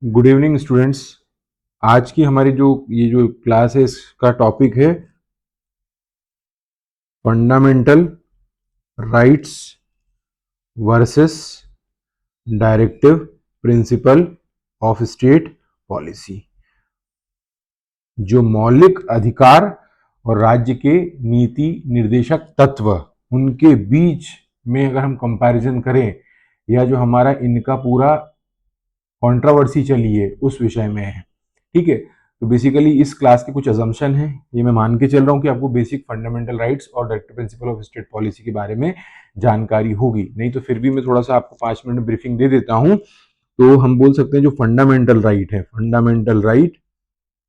Good evening students. आज की हमारी जो क्लास है इसका टॉपिक है fundamental rights versus directive principle of state policy. जो मौलिक अधिकार और राज्य के नीति निर्देशक तत्व उनके बीच में अगर हम कंपैरिजन करें या जो हमारा इनका पूरा कंट्रोवर्सी चली है उस विषय में है। ठीक है, तो बेसिकली इस क्लास के कुछ अजम्पशन हैं, ये मैं मान के चल रहा हूँ कि आपको बेसिक फंडामेंटल राइट्स और directive principle of state policy के बारे में जानकारी होगी। नहीं तो फिर भी मैं थोड़ा सा आपको 5 मिनट ब्रीफिंग दे देता हूँ। तो हम बोल सकते हैं जो फंडामेंटल राइट है, फंडामेंटल राइट,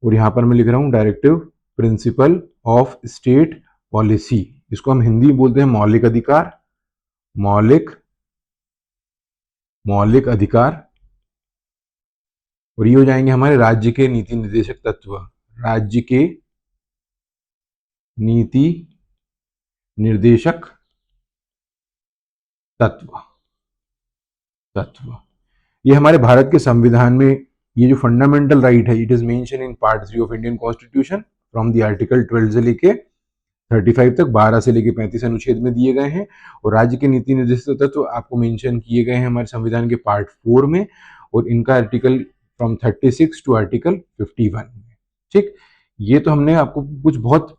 और यहाँ पर मैं लिख रहा हूँ directive principle of state policy, इसको हम हिंदी में बोलते हैं मौलिक अधिकार। मौलिक अधिकार, और ये हो जाएंगे हमारे राज्य के नीति निर्देशक तत्व। राज्य के नीति निर्देशक तत्व ये हमारे भारत के संविधान में ये जो फंडामेंटल राइट है, it is mention in part 3 of Indian constitution from the article 12 से लेके 35 तक, 12 से लेके 35 अनुच्छेद में दिए गए हैं। और राज्य के नीति निर्देशक तत्व आपको मेंशन किए गए हैं हमारे संविधान के पार्ट 4 में, और इनका आर्टिकल फ्रॉम 36 टू आर्टिकल 51 में। ठीक, ये तो हमने आपको कुछ बहुत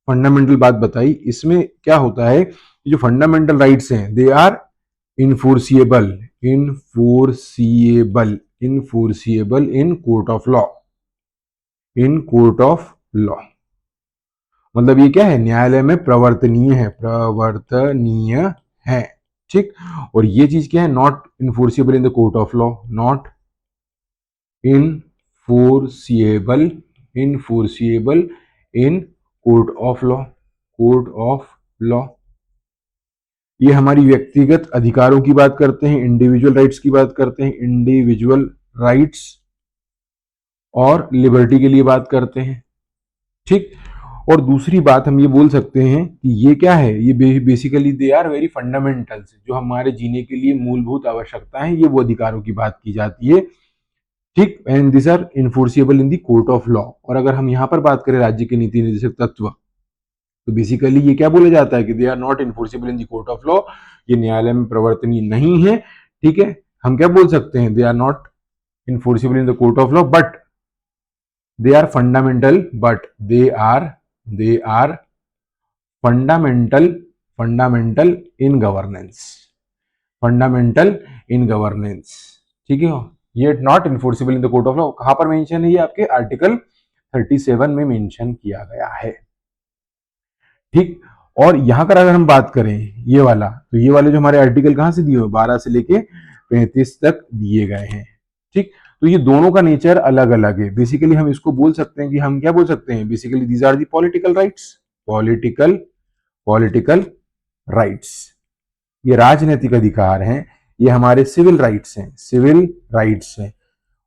फंडामेंटल बात बताई। इसमें क्या होता है, जो फंडामेंटल राइट्स हैं they are enforceable in court of law. मतलब ये क्या है, न्यायालय में प्रवर्तनीय है। ठीक, और ये चीज क्या है, not enforceable in the court of law, not enforceable in court of law. ये हमारी व्यक्तिगत अधिकारों की बात करते हैं, इंडिविजुअल राइट्स की बात करते हैं, इंडिविजुअल राइट्स और लिबर्टी के लिए बात करते हैं। ठीक, और दूसरी बात हम ये बोल सकते हैं कि ये क्या है, ये basically they are very fundamentals, जो हमारे जीने के लिए मूलभूत आवश्यकता है, ये वो अधिकारों की बात की जाती है। ठीक, and this are enforceable in the court of law. और अगर हम यहाँ पर बात करें राज्य के नीति निर्देशक तत्व, तो बेसिकली ये क्या बोला जाता है कि they are not enforceable in the court of law, ये न्यायालय में प्रवर्तनीय नहीं है। ठीक है, हम क्या बोल सकते हैं, they are not enforceable in the court of law but they are fundamental, fundamental in governance. ठीक है, ये not enforceable in the court of law कहां पर मेंशन है, ये आपके आर्टिकल 37 में मेंशन किया गया है। ठीक, और यहां पर अगर हम बात करें ये वाला, तो ये वाले जो हमारे आर्टिकल कहां से दिए हुए, 12 से लेके 35 तक दिए गए हैं। ठीक, तो ये दोनों का नेचर अलग अलग है। बेसिकली हम इसको बोल सकते हैं कि हम क्या बोल सकते हैं, basically these are the political rights, ये राजनीतिक अधिकार हैं। ये हमारे सिविल राइट्स हैं,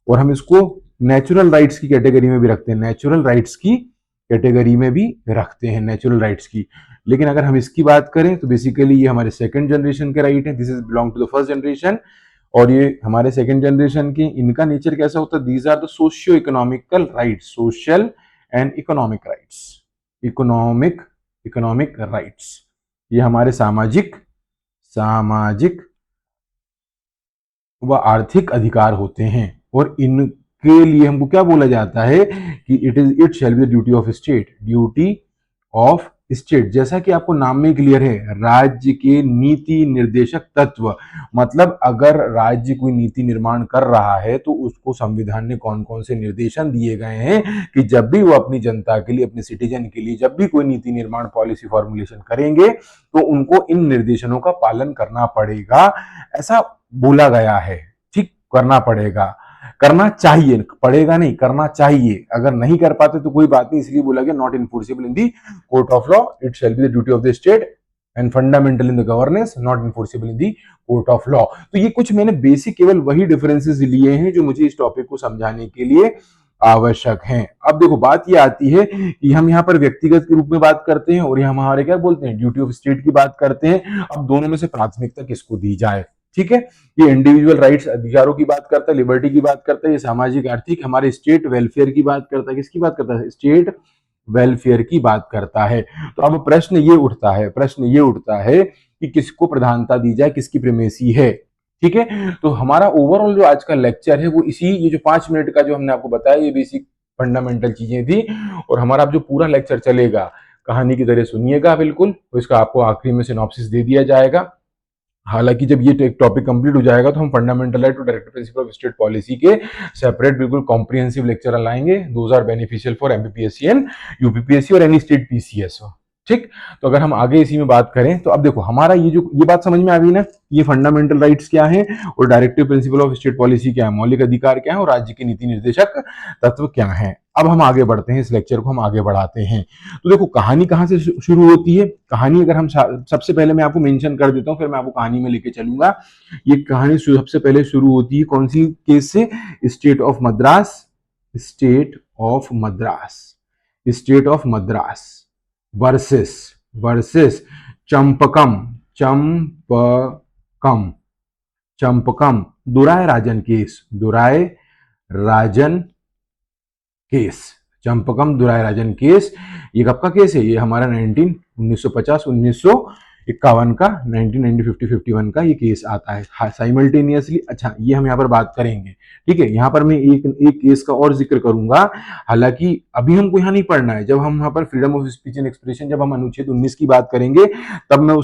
और हम इसको नेचुरल राइट्स की कैटेगरी में भी रखते हैं, नेचुरल राइट्स की। लेकिन अगर हम इसकी बात करें तो बेसिकली ये हमारे सेकंड जनरेशन के राइट हैं, this is belong to the first generation. और ये हमारे सेकंड जनरेशन के, इनका नेचर कैसा होता है, these are the socio economical rights, social and economic rights. ये हमारे सामाजिक व आर्थिक अधिकार होते हैं, और इनके लिए हमको क्या बोला जाता है कि it shall be the duty of state. जैसा कि आपको नाम में क्लियर है, राज्य के नीति निर्देशक तत्व, मतलब अगर राज्य कोई नीति निर्माण कर रहा है तो उसको संविधान ने कौन कौन से निर्देशन दिए गए हैं कि जब भी वो अपनी जनता के लिए, अपने सिटीजन के लिए जब भी कोई नीति निर्माण पॉलिसी फॉर्मुलेशन करेंगे तो उनको इन निर्देशनों का पालन करना पड़ेगा, ऐसा बोला गया है। ठीक, करना पड़ेगा, करना चाहिए, पड़ेगा नहीं, करना चाहिए। अगर नहीं कर पाते तो कोई बात नहीं, इसलिए बोला गया not enforceable in the court of law, it shall be the duty of the state and fundamental in the governance, not enforceable in the court of law. तो ये कुछ मैंने बेसिक केवल वही डिफरेंसेस लिए हैं जो मुझे इस टॉपिक को समझाने के लिए आवश्यक हैं। अब देखो बात ये आती है कि हम यहाँ पर व्यक्तिगत के रूप में बात करते हैं और यहाँ हमारे क्या बोलते हैं, ड्यूटी ऑफ स्टेट की बात करते हैं। अब दोनों में से प्राथमिकता किसको दी जाए। ठीक है। ये इंडिविजुअल राइट्स अधिकारों की बात करता है, लिबर्टी की बात करता है, ये सामाजिक आर्थिक हमारे स्टेट वेलफेयर की बात करता है। किसकी बात करता है? स्टेट वेलफेयर की बात करता है। तो अब प्रश्न ये उठता है कि किसको प्रधानता दी जाए, किसकी प्रीमेसी है। ठीक है, तो हमारा ओवरऑल जो आज का लेक्चर है वो इसी ये जो 5 मिनट का जो हमने आपको बताया ये बेसिक फंडामेंटल चीजें थी। और हमारा अब जो पूरा लेक्चर चलेगा कहानी की तरह सुनिएगा बिल्कुल, तो इसका आपको आखिरी में सिनॉप्सिस दे दिया जाएगा। हालांकि जब ये टॉपिक कंप्लीट हो जाएगा तो हम फंडामेंटल राइट और directive principle of state policy के सेपरेट बिल्कुल कॉम्प्रिहेंसिव लेक्चर लाएंगे। Those are beneficial for MPPSC and UPPSC और एनी स्टेट पीसीएस हो। ठीक, तो अगर हम आगे इसी में बात करें तो अब देखो हमारा ये बात समझ में आ गई ना, ये फंडामेंटल राइट्स क्या है और directive principle of state policy क्या है, मौलिक अधिकार क्या है और राज्य के नीति निर्देशक तत्व क्या है। अब हम आगे बढ़ते हैं, इस लेक्चर को हम आगे बढ़ाते हैं। तो देखो कहानी कहां से शुरू होती है। कहानी अगर हम सबसे पहले मैं आपको मेंशन कर देता हूं, फिर मैं आपको कहानी में लेके चलूंगा। ये कहानी सबसे पहले शुरू होती है कौन सी केस से? State of Madras, state of Madras, state of Madras versus versus Champakam, Champakam, Champakam Dorairajan case, Dorairajan case, Champakam Dorairajan case. ये कब का केस है? ये हमारा 1950 1951 का, 1990 50 51 का ये केस आता है साइमल्टेनियसली। अच्छा, ये हम यहाँ पर बात करेंगे। ठीक है, यहाँ पर मैं एक एक केस का और जिक्र करूंगा, हालांकि अभी हमको यहाँ नहीं पढ़ना है। जब हम यहाँ पर freedom of speech and expression, जब हम अनुच्छेद 19 की बात करेंगे तब मैं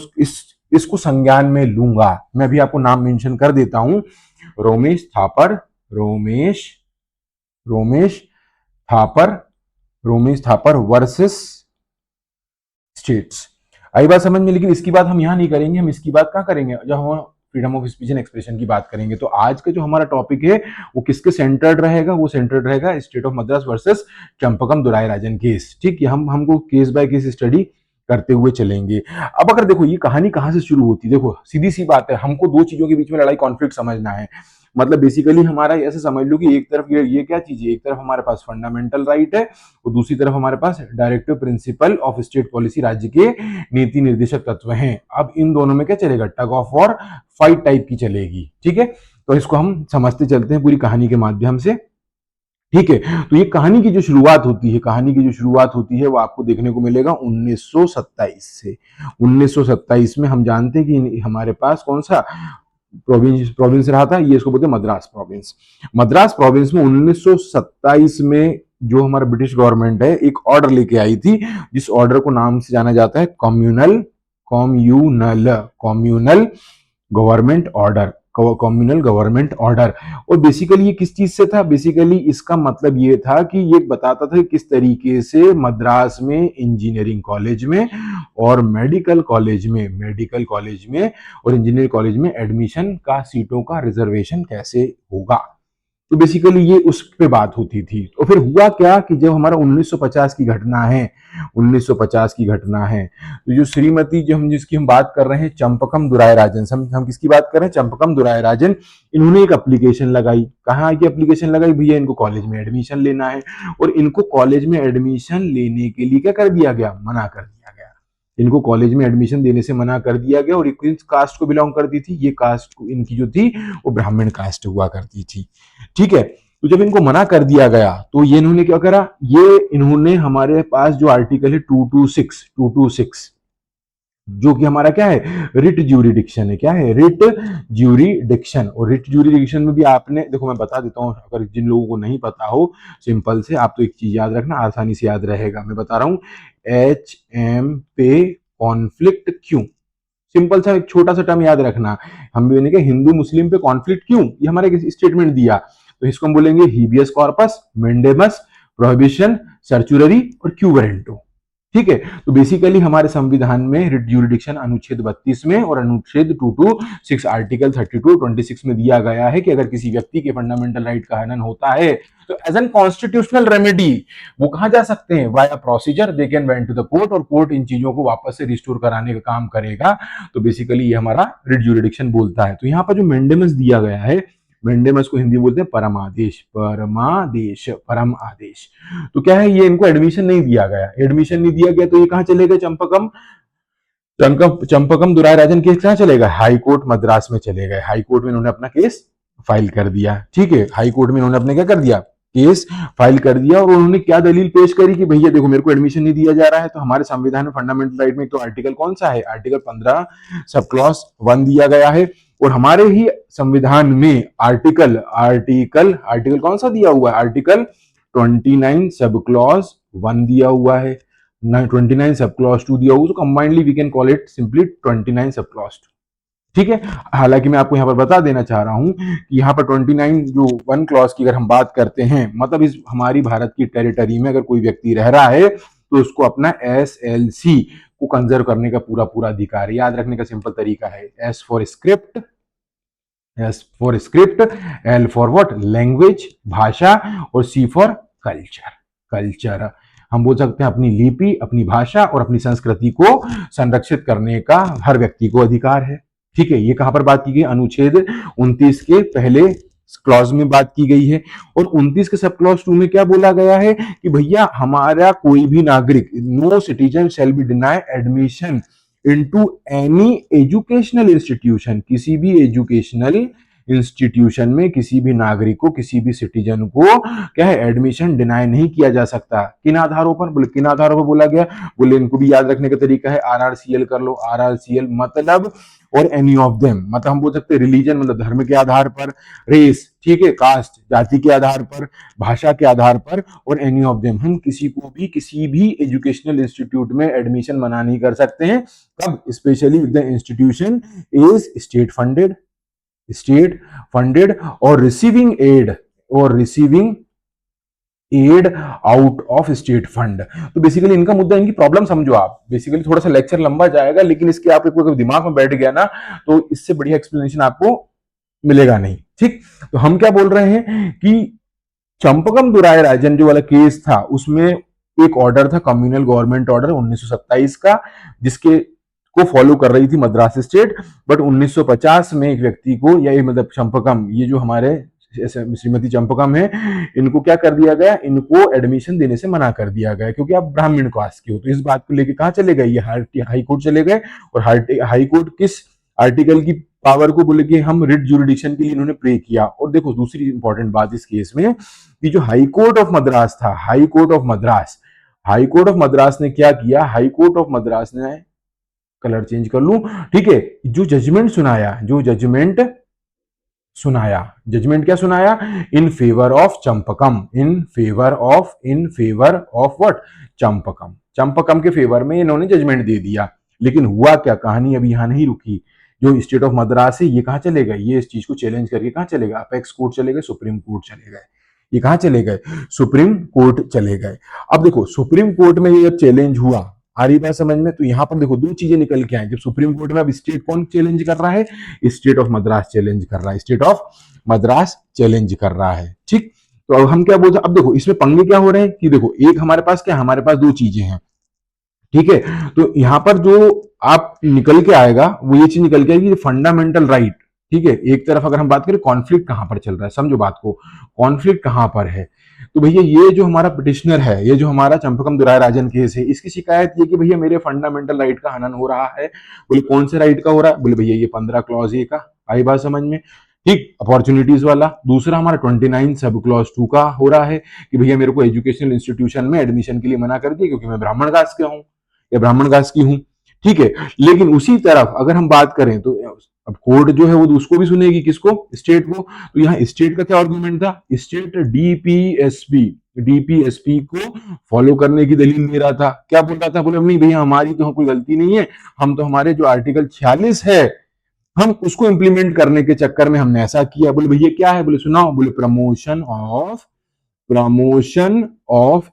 इसको संज्ञान में लूंगा। मैं अभी आपको नाम मेंशन कर देता हूं, रोमेश थापर, रोमेश रोमेश थापर, रोमेश थापर वर्सेस स्टेट्स। आई बात समझ में? लेकिन इसकी बात हम यहां नहीं करेंगे, हम इसकी बात कहां करेंगे जब हम freedom of speech and expression की बात करेंगे। तो आज का जो हमारा टॉपिक है वो किसके सेंटर्ड रहेगा? वो सेंटर्ड रहेगा state of Madras versus Champakam Dorairajan case. ठीक है, हमको केस बाय केस स्टडी करते हुए चलेंगे। अब अगर देखो ये कहानी कहां से शुरू होती है, देखो सीधी सी बात है, हमको दो चीजों के बीच में लड़ाई कॉन्फ्लिक्ट समझना है। मतलब बेसिकली हमारा ऐसे समझ लो कि एक तरफ ये क्या चीज है, एक तरफ हमारे पास फंडामेंटल राइट है और दूसरी तरफ हमारे पास directive principle of state policy, राज्य के नीति निर्देशक तत्व हैं। अब इन दोनों में क्या चलेगा? Tug of war, fight type की चलेगी। ठीक है, तो इसको हम समझते चलते हैं पूरी कहानी के माध्यम से। ठीक है, तो ये कहानी की जो शुरुआत होती है, कहानी की जो शुरुआत होती है वो आपको देखने को मिलेगा 1927 से। 1927 में हम जानते हैं कि हमारे पास कौन सा प्रोविंस रहा था, ये इसको बोलते हैं मद्रास प्रोविंस। मद्रास प्रोविंस में 1927 में जो हमारा ब्रिटिश गवर्नमेंट है एक ऑर्डर लेके आई थी, जिस ऑर्डर को नाम से जाना जाता है communal communal communal government order, communal government order. और बेसिकली ये किस चीज से था? बेसिकली इसका मतलब ये था कि ये बताता था किस तरीके से मद्रास में इंजीनियरिंग कॉलेज में और मेडिकल कॉलेज में और इंजीनियरिंग कॉलेज में एडमिशन का, सीटों का रिजर्वेशन कैसे होगा। तो बेसिकली ये उस पे बात होती थी। तो फिर हुआ क्या कि जब हमारा 1950 की घटना है, 1950 की घटना है, तो जो श्रीमती जो हम जिसकी हम बात कर रहे हैं चंपकम दुराय राजन, हम किसकी बात कर रहे हैं? चंपकम दुराय राजन। इन्होंने एक एप्लीकेशन लगाई। कहाँ की एप्लीकेशन लगाई? भैया इनको कॉलेज में एडमिशन लेना है। और इनको कॉलेज में एडमिशन लेने के लिए क्या कर दिया गया? मना कर दिया गया। इनको कॉलेज में एडमिशन देने से मना कर दिया गया। और किस कास्ट को बिलोंग करती थी? ये कास्ट इनकी जो थी वो ब्राह्मण कास्ट हुआ करती थी। ठीक है, तो जब इनको मना कर दिया गया तो ये इन्होंने क्या करा? ये इन्होंने हमारे पास जो आर्टिकल है 226 जो कि हमारा क्या है? रिट ज्यूरिडिक्शन है। क्या है? Writ jurisdiction. और रिट ज्यूरिडिक्शन में भी आपने देखो, मैं बता देता हूं अगर जिन लोगों को नहीं पता हो, सिंपल से आप तो एक चीज याद रखना, आसानी से याद रहेगा। मैं बता रहा हूं, एच एम पे कॉन्फ्लिक्ट क्यों। सिंपल सा एक छोटा सा टर्म याद रखना। हम भी कहा हिंदू मुस्लिम पे कॉन्फ्लिक्ट क्यों, ये हमारे स्टेटमेंट दिया, तो इसको हम बोलेंगे हीबियस कॉर्पस, मेंडेमस, प्रोहिबिशन, सर्चुररी और क्यू वारंटो। ठीक है, तो बेसिकली हमारे संविधान में रिट ज्यूरिडिक्शन अनुच्छेद 32 में और अनुच्छेद 226 आर्टिकल 32 26 में दिया गया है कि अगर किसी व्यक्ति के फंडामेंटल राइट का हनन होता है तो एज एन कॉन्स्टिट्यूशनल रेमेडी वो कहां जा सकते हैं? Via procedure they can went to the court, और कोर्ट इन चीजों को वापस से रिस्टोर कराने का काम करेगा। तो बेसिकली ये हमारा रिट ज्यूरिडिक्शन बोलता है। तो यहाँ पर जो मेंडेमस दिया गया है, मेंडेमस को हिंदी बोलते हैं परमादेश, परमादेश, परम आदेश। तो क्या है? ये इनको एडमिशन नहीं दिया गया, एडमिशन नहीं दिया गया तो ये कहां चले गए? चंपकम चंपकम दुरायराजन केस कहाँ चलेगा? हाई कोर्ट मद्रास में चले गए। हाई कोर्ट में इन्होंने अपना केस फाइल कर दिया। ठीक है, हाई कोर्ट में इन्होंने अपने क्या कर दिया? केस फाइल कर दिया। और उन्होंने क्या दलील पेश करी कि भैया देखो मेरे को एडमिशन नहीं दिया जा रहा है। तो हमारे संविधान में फंडामेंटल राइट में तो आर्टिकल कौन सा है? आर्टिकल 15 सब क्लॉज 1 दिया गया है। और हमारे ही संविधान में आर्टिकल आर्टिकल आर्टिकल कौन सा दिया हुआ है? आर्टिकल 29 सब क्लॉज 1 दिया हुआ है। 29 सब क्लॉज 2 दिया हुआ, तो combinedly we can call it simply 29 sub clause 2। ठीक है, हालांकि मैं आपको यहाँ पर बता देना चाह रहा हूं कि यहाँ पर 29 जो 1 क्लॉज की अगर हम बात करते हैं, मतलब इस हमारी भारत की टेरिटरी में अगर कोई व्यक्ति रह रहा है तो उसको अपना SLC को कंजर्व करने का पूरा पूरा अधिकार है। याद रखने का सिंपल तरीका है, S for script, L for what? Language, भाषा, और C फॉर कल्चर, कल्चर। हम बोल सकते हैं अपनी लिपि, अपनी भाषा और अपनी संस्कृति को संरक्षित करने का हर व्यक्ति को अधिकार है। ठीक है, ये कहां पर बात की गई? अनुच्छेद 29 के पहले क्लॉज में बात की गई है। और 29 के सब क्लॉज 2 में क्या बोला गया है कि भैया हमारा कोई भी नागरिक, no citizen shall be deny admission into any educational institution, किसी भी एजुकेशनल इंस्टीट्यूशन में किसी भी नागरिक को, किसी भी सिटीजन को क्या है? एडमिशन डिनाई नहीं किया जा सकता। किन आधारों पर? बोले किन आधारों पर बोला गया? बोले इनको भी याद रखने का तरीका है, RRCL कर लो। RRCL मतलब और एनी ऑफ देम, मतलब हम बोल सकते हैं रिलीजन मतलब धर्म के आधार पर, रेस, ठीक है, कास्ट जाति के आधार पर, भाषा के आधार पर, और एनी ऑफ देम। हम किसी को भी किसी भी एजुकेशनल इंस्टीट्यूट में एडमिशन मना नहीं कर सकते हैं। कब? Specially if the institution is state funded और receiving aid out of state fund. तो बेसिकली इनका मुद्दा, इनकी प्रॉब्लम समझो आप। बेसिकली थोड़ा सा लेक्चर लंबा जाएगा, लेकिन इसके आप एक दिमाग में बैठ गया ना तो इससे बढ़िया एक्सप्लेनेशन आपको मिलेगा नहीं। ठीक, तो हम क्या बोल रहे हैं कि चंपकम दुरायराजन जो वाला केस था उसमें एक ऑर्डर था, कम्युनल गवर्नमेंट ऑर्डर 1927 का, जिसके को फॉलो कर रही थी मद्रास स्टेट। बट 1950 में एक व्यक्ति को, या मतलब चंपकम, ये जो हमारे श्रीमती चंपकम है, इनको क्या कर दिया गया? इनको एडमिशन देने से मना कर दिया गया, क्योंकि आप ब्राह्मण कास्ट के हो। तो इस बात को लेकर कहां चले गए? ये हाई कोर्ट चले गए। और हाई कोर्ट किस आर्टिकल की पावर को? बोले कि हम रिट जुरिडिक्शन के लिए इन्होंने प्रे किया। और देखो दूसरी इंपॉर्टेंट बात इस केस में कि जो हाई कोर्ट ऑफ मद्रास था, हाई कोर्ट ऑफ मद्रास ने क्या किया? हाई कोर्ट ऑफ मद्रास ने, कलर चेंज कर लूं, ठीक है, जो जजमेंट क्या सुनाया? In favour of Champakam, in favour of what? Champakam के फेवर में इन्होंने जजमेंट दे दिया। लेकिन हुआ क्या? कहानी अभी यहां नहीं रुकी। जो स्टेट ऑफ मद्रास है ये कहां चले गए? ये इस चीज को चैलेंज करके कहां चले गए? अपेक्स कोर्ट चले गए, सुप्रीम कोर्ट चले गए। ये कहां चले गए? सुप्रीम कोर्ट चले गए। अब देखो सुप्रीम कोर्ट में ये चैलेंज हुआ, आ रही बात समझ में? तो यहां पर देखो दो चीजें निकल के आई। जब सुप्रीम कोर्ट में अब स्टेट कौन चैलेंज कर रहा है? स्टेट ऑफ मद्रास चैलेंज कर रहा है, स्टेट ऑफ मद्रास चैलेंज कर रहा है। ठीक, तो अब हम क्या बोलते हैं? अब देखो इसमें पंगे क्या हो रहे हैं कि देखो एक हमारे पास क्या, हमारे पास दो चीजें हैं। ठीक है, तो यहां पर जो आप निकल के आएगा वो ये चीज निकल के आएगी, फंडामेंटल राइट। ठीक है, एक तरफ अगर हम बात करें कॉन्फ्लिक्ट कहां पर चल रहा है, समझो बात को, कॉन्फ्लिक्ट कहां पर है? तो भैया ये जो हमारा पिटिशनर है, ये जो हमारा चंपकम दुरायराजन केस है, इसकी शिकायत ये कि भैया मेरे फंडामेंटल राइट का हनन हो रहा है। बोले कौन से राइट का हो रहा है? बोले भैया ये 15 क्लॉज ए का। आई बात समझ में? ठीक, अपॉर्चुनिटीज वाला। दूसरा हमारा 29 सब क्लॉज 2 का हो रहा है कि भैया मेरे को एजुकेशनल इंस्टीट्यूशन में एडमिशन के लिए मना कर दिया क्योंकि मैं ब्राह्मण कास्ट का हूं या ब्राह्मण कास्ट की हूं। ठीक है, लेकिन उसी तरफ अगर हम बात करें तो अब कोर्ट जो है वो उसको भी सुनेगी, किसको? स्टेट को। तो यहाँ स्टेट का क्या आर्गुमेंट था? स्टेट डीपीएसपी को फॉलो करने की दलील दे रहा था। क्या बोल रहा था? बोले नहीं भैया हमारी तो कोई गलती नहीं है, हम तो हमारे जो आर्टिकल 46 है हम उसको इंप्लीमेंट करने के चक्कर में हमने ऐसा किया। बोले भैया क्या है? बोले सुनाओ। बोले promotion of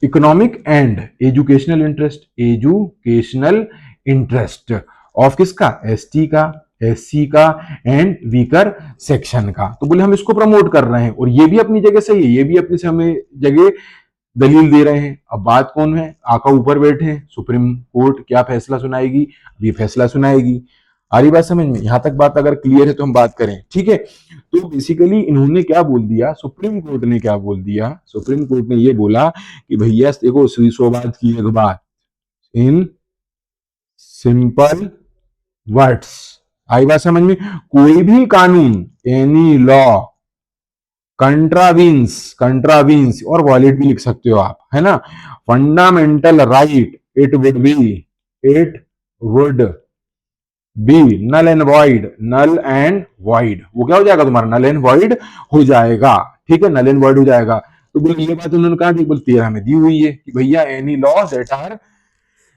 economic and educational interest of किसका? एसटी का, एससी का एंड वीकर सेक्शन का। तो बोले हम इसको प्रमोट कर रहे हैं और ये भी अपनी जगह सही है, ये भी अपनी समय जगह दलील दे रहे हैं। अब बात कौन है? आका ऊपर बैठे हैं, सुप्रीम कोर्ट क्या फैसला सुनाएगी? अब ये फैसला सुनाएगी। आ रही बात समझ में? यहां तक बात अगर क्लियर है तो हम बात करें, ठीक है। तो बेसिकली इन्होंने क्या बोल दिया, सुप्रीम कोर्ट ने क्या बोल दिया, सुप्रीम कोर्ट ने ये बोला कि भैया देखो सुविशोवाद की एक बात, इन सिंपल वर्ड्स, आई बात समझ में? कोई भी कानून, एनी लॉ कंट्रावीन्स, कंट्रावीन्स और वॉयलेट भी लिख सकते हो आप, है ना, fundamental right, it would be null and void, null and void, वो क्या हो जाएगा तुम्हारा, नल एंड वॉइड हो जाएगा, ठीक है, नल एंड वॉइड हो जाएगा। तो बोले ये बात उन्होंने कहा, बोल 13 में दी हुई है कि भैया any law that are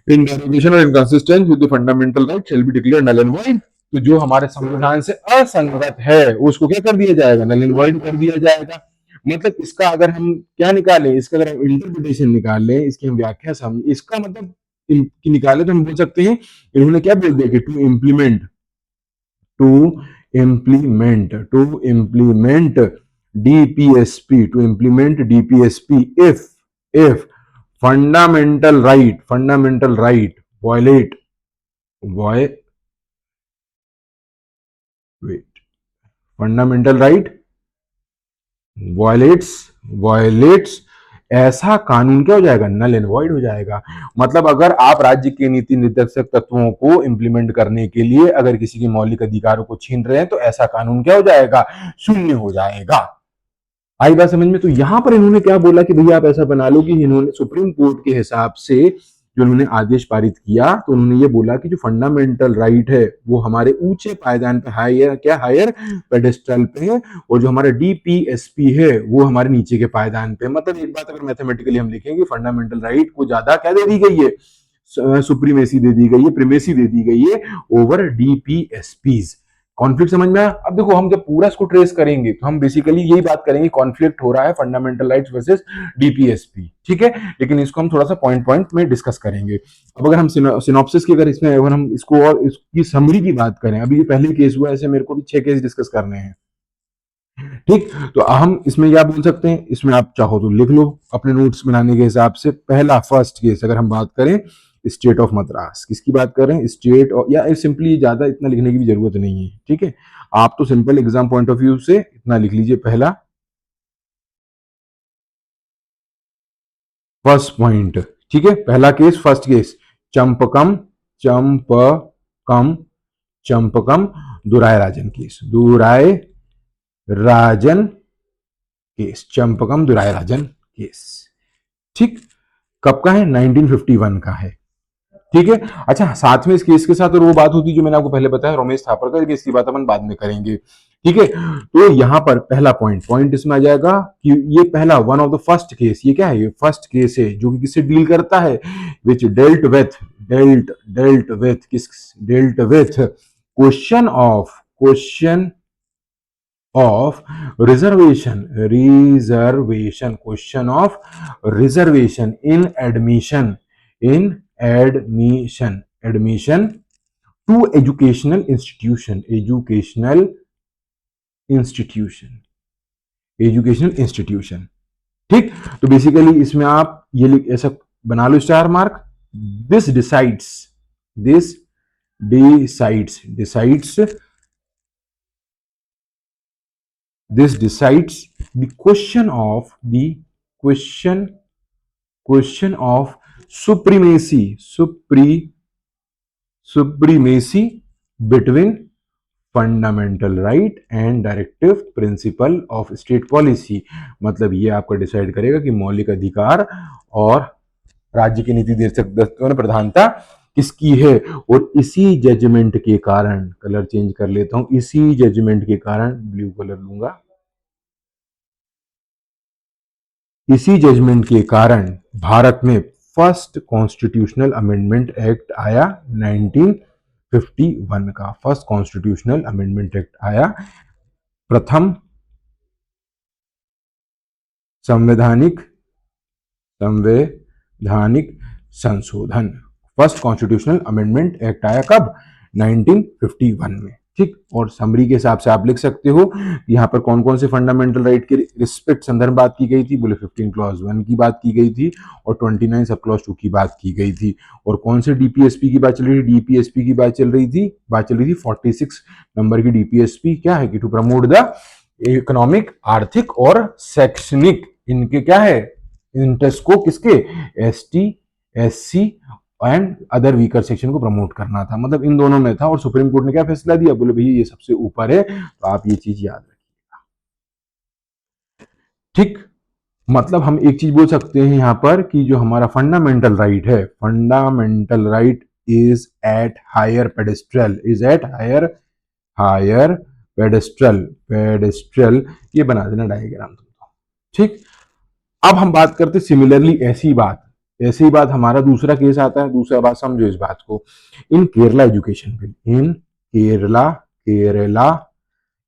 in derivation और inconsistent with the fundamental right shall be declared null and void. तो जो हमारे संविधान से असंगत है उसको क्या कर दिया जाएगा, नल एंड वॉइड कर दिया जाएगा। मतलब इसका अगर हम क्या निकालें, इसका अगर हम इंटरप्रिटेशन निकाल लें, इसकी हम व्याख्या समझ, इसका मतलब निकाले तो हम बोल सकते हैं इन्होंने क्या बोल दिया कि to implement DPSP if fundamental right violate wait fundamental right violates ऐसा कानून क्या हो जाएगा, नल एंड वॉइड हो जाएगा। मतलब अगर आप राज्य के नीति निर्देशक तत्वों को इंप्लीमेंट करने के लिए अगर किसी के मौलिक अधिकारों को छीन रहे हैं तो ऐसा कानून क्या हो जाएगा, शून्य हो जाएगा। आई बात समझ में? तो यहां पर इन्होंने क्या बोला कि भैया आप ऐसा बना लो कि इन्होंने सुप्रीम कोर्ट के हिसाब से जो उन्होंने आदेश पारित किया तो उन्होंने ये बोला कि जो फंडामेंटल राइट है वो हमारे ऊंचे पायदान पे, हायर पेडेस्टल पे है, और जो हमारा डीपीएसपी है वो हमारे नीचे के पायदान पे। मतलब एक बात अगर मैथमेटिकली हम लिखेंगे, फंडामेंटल राइट को ज्यादा क्या दे दी गई है, सुप्रीमेसी दे दी गई है, प्रीमेसी दे दी गई है ओवर डीपीएसपीज। कॉन्फ्लिक्ट समझ में आया? अब देखो हम जब पूरा इसको ट्रेस करेंगे तो हम बेसिकली यही बात करेंगे, कॉन्फ्लिक्ट हो रहा है फंडामेंटल राइट्स वर्सेस डीपीएसपी, ठीक है। लेकिन इसको हम थोड़ा सा पॉइंट पॉइंट में डिस्कस करेंगे। अब अगर हम सिनॉप्सिस की, अगर हम इसको और इसकी समरी की बात करें, अभी ये पहले केस हुआ, ऐसे मेरे को भी 6 केस डिस्कस करने हैं, ठीक। तो हम इसमें क्या बोल सकते हैं, इसमें आप चाहो तो लिख लो अपने नोट्स बनाने के हिसाब से। पहला फर्स्ट केस अगर हम बात करें, स्टेट ऑफ मद्रास, किसकी बात कर रहे हैं, स्टेट ऑफ, या सिंपली ज्यादा इतना लिखने की भी जरूरत नहीं है, ठीक है। आप तो simple exam point of view से इतना लिख लीजिए, पहला फर्स्ट पॉइंट, ठीक है। पहला case, first case, Champakam Champakam Champakam Dorairajan case, Dorairajan case, Champakam Dorairajan case, ठीक। कब का है, 1951 का है, ठीक है। अच्छा, साथ में इस केस के साथ और वो बात होती जो मैंने आपको पहले बताया रमेश थापर का केस की बात अपन बाद में करेंगे, ठीक है। तो यहां पर पहला पॉइंट इसमें आ जाएगा कि ये पहला one of the first case, ये क्या है, ये फर्स्ट केस है जो कि किससे डील करता है, which dealt with question of reservation in admission to educational institution, ठीक। तो बेसिकली इसमें आप ये ऐसा बना लो star mark, this decides this decides this decides the question of supremacy between fundamental right and directive principle of state policy. मतलब ये आपका डिसाइड करेगा कि मौलिक अधिकार और राज्य की नीति निर्देशक में प्रधानता किसकी है। और इसी जजमेंट के कारण, कलर चेंज कर लेता हूं, इसी जजमेंट के कारण ब्लू कलर लूंगा, इसी जजमेंट के कारण भारत में फर्स्ट कॉन्स्टिट्यूशनल अमेंडमेंट एक्ट आया 1951 का, फर्स्ट कॉन्स्टिट्यूशनल अमेंडमेंट एक्ट आया, प्रथम संवैधानिक संशोधन, फर्स्ट कॉन्स्टिट्यूशनल अमेंडमेंट एक्ट आया कब, 1951 में, ठीक, और समरी के हिसाब से आप लिख सकते हो यहाँ पर कौन कौन से फंडामेंटल राइट के रिस्पेक्ट संदर्भ बात की गई थी, बोले 15 क्लॉज 1 की बात की गई थी और 29 सब क्लॉज 2 की बात की गई थी। और कौन से डीपीएसपी की बात चल रही थी, डीपीएसपी की बात चल रही थी 46 नंबर की डीपीएसपी क्या है कि टू प्रमोट द इकोनॉमिक, आर्थिक और शैक्षणिक इनके क्या है इंटरेस्ट को, किसके, ST, SC and other weaker section को प्रमोट करना था, मतलब इन दोनों में था। और सुप्रीम कोर्ट ने क्या फैसला दिया, बोले भैया ये सबसे ऊपर है, तो आप ये चीज याद रखिएगा। ठीक, मतलब हम एक चीज बोल सकते हैं यहां पर कि जो हमारा फंडामेंटल राइट है, fundamental right is at higher pedestal, is at higher higher pedestal, pedestal, ये बना देना डायग्राम तुमको। ठीक, अब हम बात करते सिमिलरली ऐसी बात हमारा दूसरा केस आता है, दूसरा बात समझो इस बात को। In Kerala education bill, in Kerala, Kerala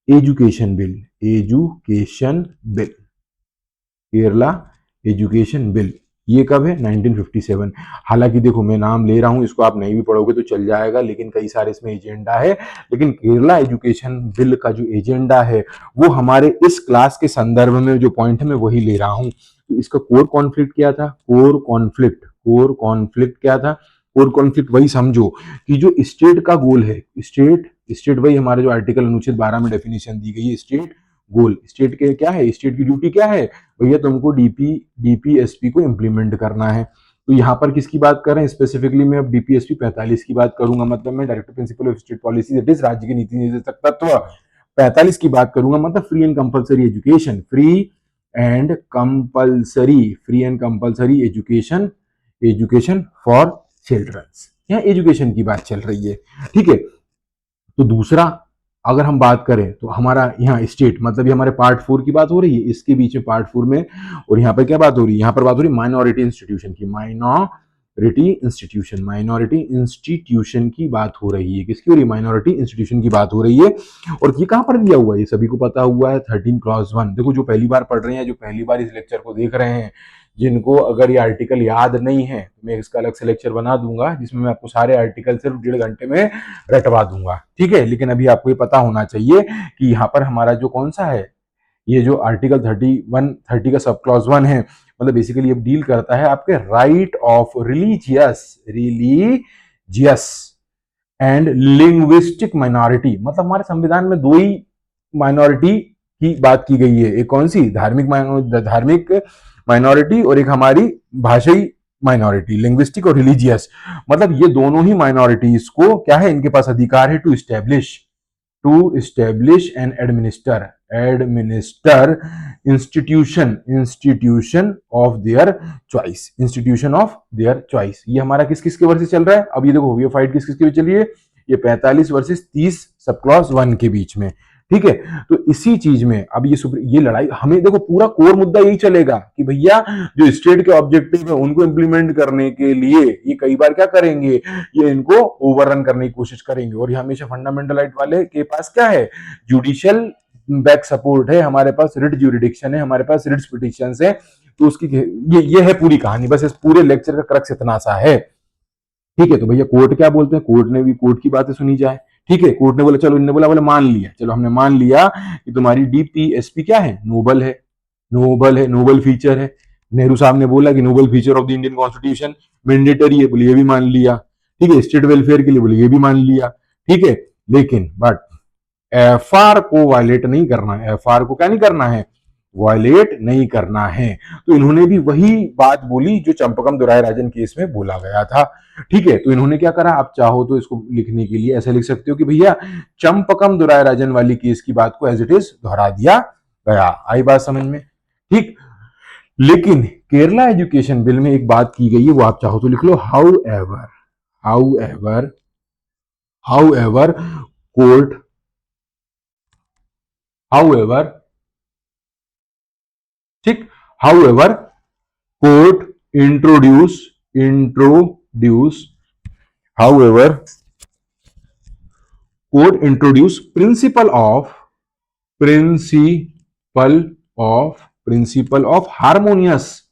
education bill, education bill, Kerala education bill, ये कब है, 1957। हालांकि देखो मैं नाम ले रहा हूं, इसको आप नहीं भी पढ़ोगे तो चल जाएगा, लेकिन कई सारे इसमें एजेंडा है। लेकिन केरला एजुकेशन बिल का जो एजेंडा है वो हमारे इस क्लास के संदर्भ में जो पॉइंट है मैं वही ले रहा हूं। तो इसका कोर कॉन्फ्लिक्ट क्या था, कोर कॉन्फ्लिक्ट क्या था, कोर कॉन्फ्लिक्ट वही समझो कि जो स्टेट का गोल है, स्टेट वही हमारे जो आर्टिकल अनुच्छेद 12 में डेफिनेशन दी गई है, स्टेट गोल, स्टेट के क्या है, स्टेट की ड्यूटी क्या है, भैया तुमको डीपीएसपी को इम्प्लीमेंट करना है। तो यहाँ पर किसकी बात कर रहे हैं स्पेसिफिकली, मैं अब डीपीएसपी 45 की बात करूंगा, मतलब मैं directive principle of state policy, that is राज्य की नीति निर्देशक तत्व 45 की बात करूंगा, मतलब free and compulsory education, free and compulsory education, education for childrens, यहाँ एजुकेशन की बात चल रही है। ठीक है, तो दूसरा अगर हम बात करें तो हमारा यहाँ स्टेट, मतलब ये हमारे पार्ट 4 की बात हो रही है, इसके बीच में पार्ट 4 में, और यहाँ पर क्या बात हो रही है, यहाँ पर बात हो रही है माइनॉरिटी इंस्टीट्यूशन की, माइनॉरिटी इंस्टीट्यूशन की बात हो रही है, किसकी हो रही है, माइनॉरिटी इंस्टीट्यूशन की बात हो रही है। और ये कहाँ पर दिया हुआ है, ये सभी को पता हुआ है, 13 क्लॉज 1। देखो जो पहली बार पढ़ रहे हैं, जो पहली बार इस लेक्चर को देख रहे हैं, जिनको अगर ये आर्टिकल याद नहीं है, मैं इसका अलग से लेक्चर बना दूंगा जिसमें मैं आपको सारे आर्टिकल सिर्फ 1.5 घंटे में रटवा दूंगा। ठीक है, लेकिन अभी आपको ये पता होना चाहिए कि यहाँ पर हमारा जो कौन सा है, ये जो आर्टिकल 30 का सब क्लॉज 1 है, मतलब बेसिकली ये डील करता है आपके right of religious and linguistic minority. मतलब हमारे संविधान में दो ही माइनॉरिटी की बात की गई है, एक कौन सी, धार्मिक माइनॉरिटी, और एक हमारी भाषाई माइनॉरिटी, लिंग्विस्टिक और रिलीजियस। मतलब ये दोनों ही माइनॉरिटीज को क्या है, इनके पास अधिकार है to establish and administer institution of their choice. ये हमारा किस किस के वर्सेस चल रहा है, अब ये देखो ये फाइट किस किस के बीच चल रही है, ये 45 वर्सेस 30 सब क्लॉज 1 के बीच में। ठीक है, तो इसी चीज में अब ये लड़ाई हमें, देखो पूरा कोर मुद्दा यही चलेगा कि भैया जो स्टेट के ऑब्जेक्टिव है उनको इंप्लीमेंट करने के लिए ये कई बार क्या करेंगे, ये इनको ओवररन करने की कोशिश करेंगे। और ये हमेशा फंडामेंटल राइट वाले के पास क्या है, जुडिशियल बैक सपोर्ट है, हमारे पास रिट ज्यूरिडिक्शन है, हमारे पास रिट्स पिटिशंस है। तो उसकी ये है पूरी कहानी, बस इस पूरे लेक्चर का क्रक्स इतना सा है। ठीक है, तो भैया कोर्ट क्या बोलते हैं, कोर्ट ने भी कोर्ट की बातें सुनी जाए। ठीक है, कोर्ट ने बोला चलो, इनने बोला मान लिया, चलो हमने मान लिया कि तुम्हारी डीपीएसपी क्या है, नोबल फीचर है। नेहरू साहब ने बोला कि noble feature of the Indian constitution mandatory है, बोले ये भी मान लिया। ठीक है, स्टेट वेलफेयर के लिए बोले ये भी मान लिया। ठीक है, लेकिन बट एफआर को वायलेट नहीं करना है, एफआर को क्या नहीं करना है, वायलेट नहीं करना है। तो इन्होंने भी वही बात बोली जो चंपकम दुराय राजन केस में बोला गया था। ठीक है, तो इन्होंने क्या करा, आप चाहो तो इसको लिखने के लिए ऐसे लिख सकते हो कि भैया चंपकम दुराय राजन वाली केस की बात को एज इट इज दोहरा दिया गया। आई बात समझ में? ठीक, लेकिन केरला एजुकेशन बिल में एक बात की गई है, वो आप चाहो तो लिख लो, हाउ एवर कोर्ट, ठीक, however court introduce however court introduce principle of harmonious